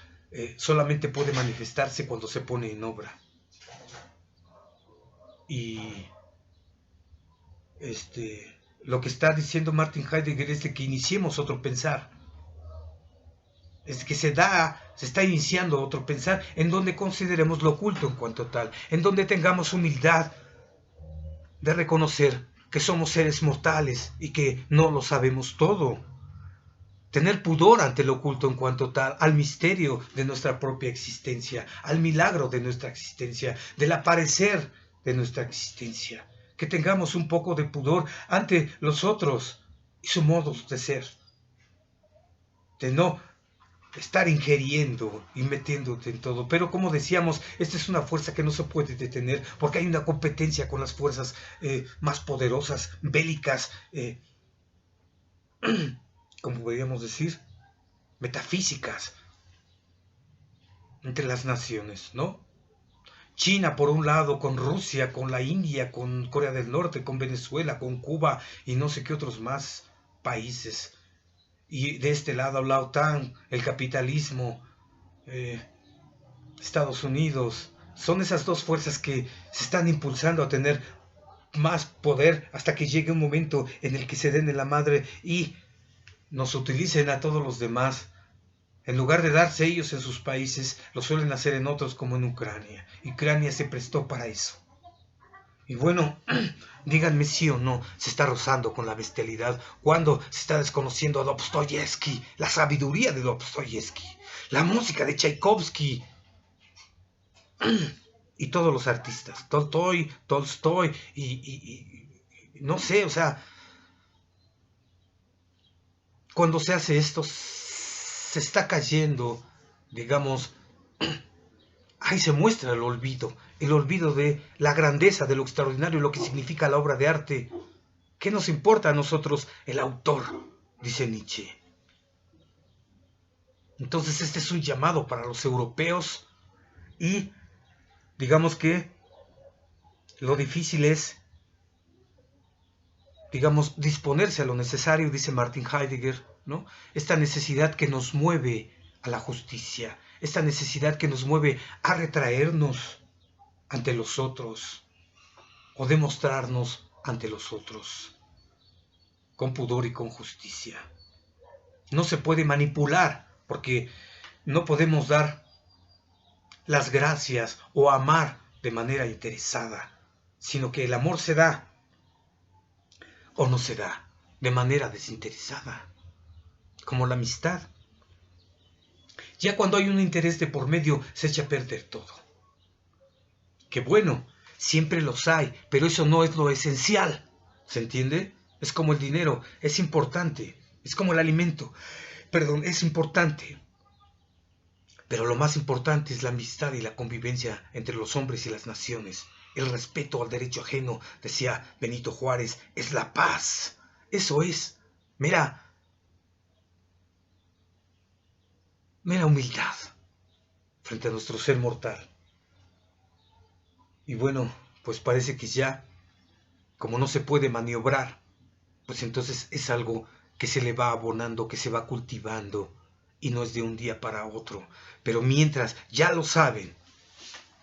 solamente puede manifestarse cuando se pone en obra. Y lo que está diciendo Martin Heidegger es de que iniciemos otro pensar. Es que se está iniciando otro pensar en donde consideremos lo oculto en cuanto tal, en donde tengamos humildad de reconocer que somos seres mortales y que no lo sabemos todo. Tener pudor ante lo oculto en cuanto tal, al misterio de nuestra propia existencia, al milagro de nuestra existencia, del aparecer de nuestra existencia. Que tengamos un poco de pudor ante los otros y su modo de ser. De no estar ingiriendo y metiéndote en todo. Pero como decíamos, esta es una fuerza que no se puede detener porque hay una competencia con las fuerzas más poderosas, bélicas, como podríamos decir, metafísicas entre las naciones, ¿no? China por un lado, con Rusia, con la India, con Corea del Norte, con Venezuela, con Cuba y no sé qué otros más países. Y de este lado la OTAN, el capitalismo, Estados Unidos. Son esas dos fuerzas que se están impulsando a tener más poder hasta que llegue un momento en el que se den en la madre y nos utilicen a todos los demás. En lugar de darse ellos en sus países, lo suelen hacer en otros como en Ucrania. Ucrania se prestó para eso. Y bueno, díganme sí o no, se está rozando con la bestialidad cuando se está desconociendo a Dostoyevsky, la sabiduría de Dostoyevsky, la música de Tchaikovsky y todos los artistas, Tolstoy y no sé, o sea, cuando se hace esto, se está cayendo, digamos, ahí se muestra el olvido de la grandeza, de lo extraordinario, lo que significa la obra de arte. ¿Qué nos importa a nosotros el autor? Dice Nietzsche. Entonces este es un llamado para los europeos y digamos que lo difícil es, digamos, disponerse a lo necesario, dice Martin Heidegger, ¿no? Esta necesidad que nos mueve a la justicia, esta necesidad que nos mueve a retraernos ante los otros o demostrarnos ante los otros con pudor y con justicia. No se puede manipular porque no podemos dar las gracias o amar de manera interesada, sino que el amor se da o no se da de manera desinteresada, como la amistad. Ya cuando hay un interés de por medio se echa a perder todo. Que bueno, siempre los hay, pero eso no es lo esencial, ¿se entiende? Es como el dinero, es importante, es como el alimento, perdón, es importante. Pero lo más importante es la amistad y la convivencia entre los hombres y las naciones. El respeto al derecho ajeno, decía Benito Juárez, es la paz. Eso es mera humildad frente a nuestro ser mortal. Y bueno, pues parece que ya, como no se puede maniobrar, pues entonces es algo que se le va abonando, que se va cultivando, y no es de un día para otro. Pero mientras, ya lo saben,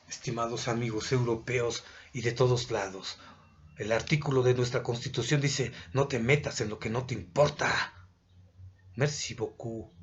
estimados amigos europeos y de todos lados, el artículo de nuestra Constitución dice, no te metas en lo que no te importa. Merci beaucoup.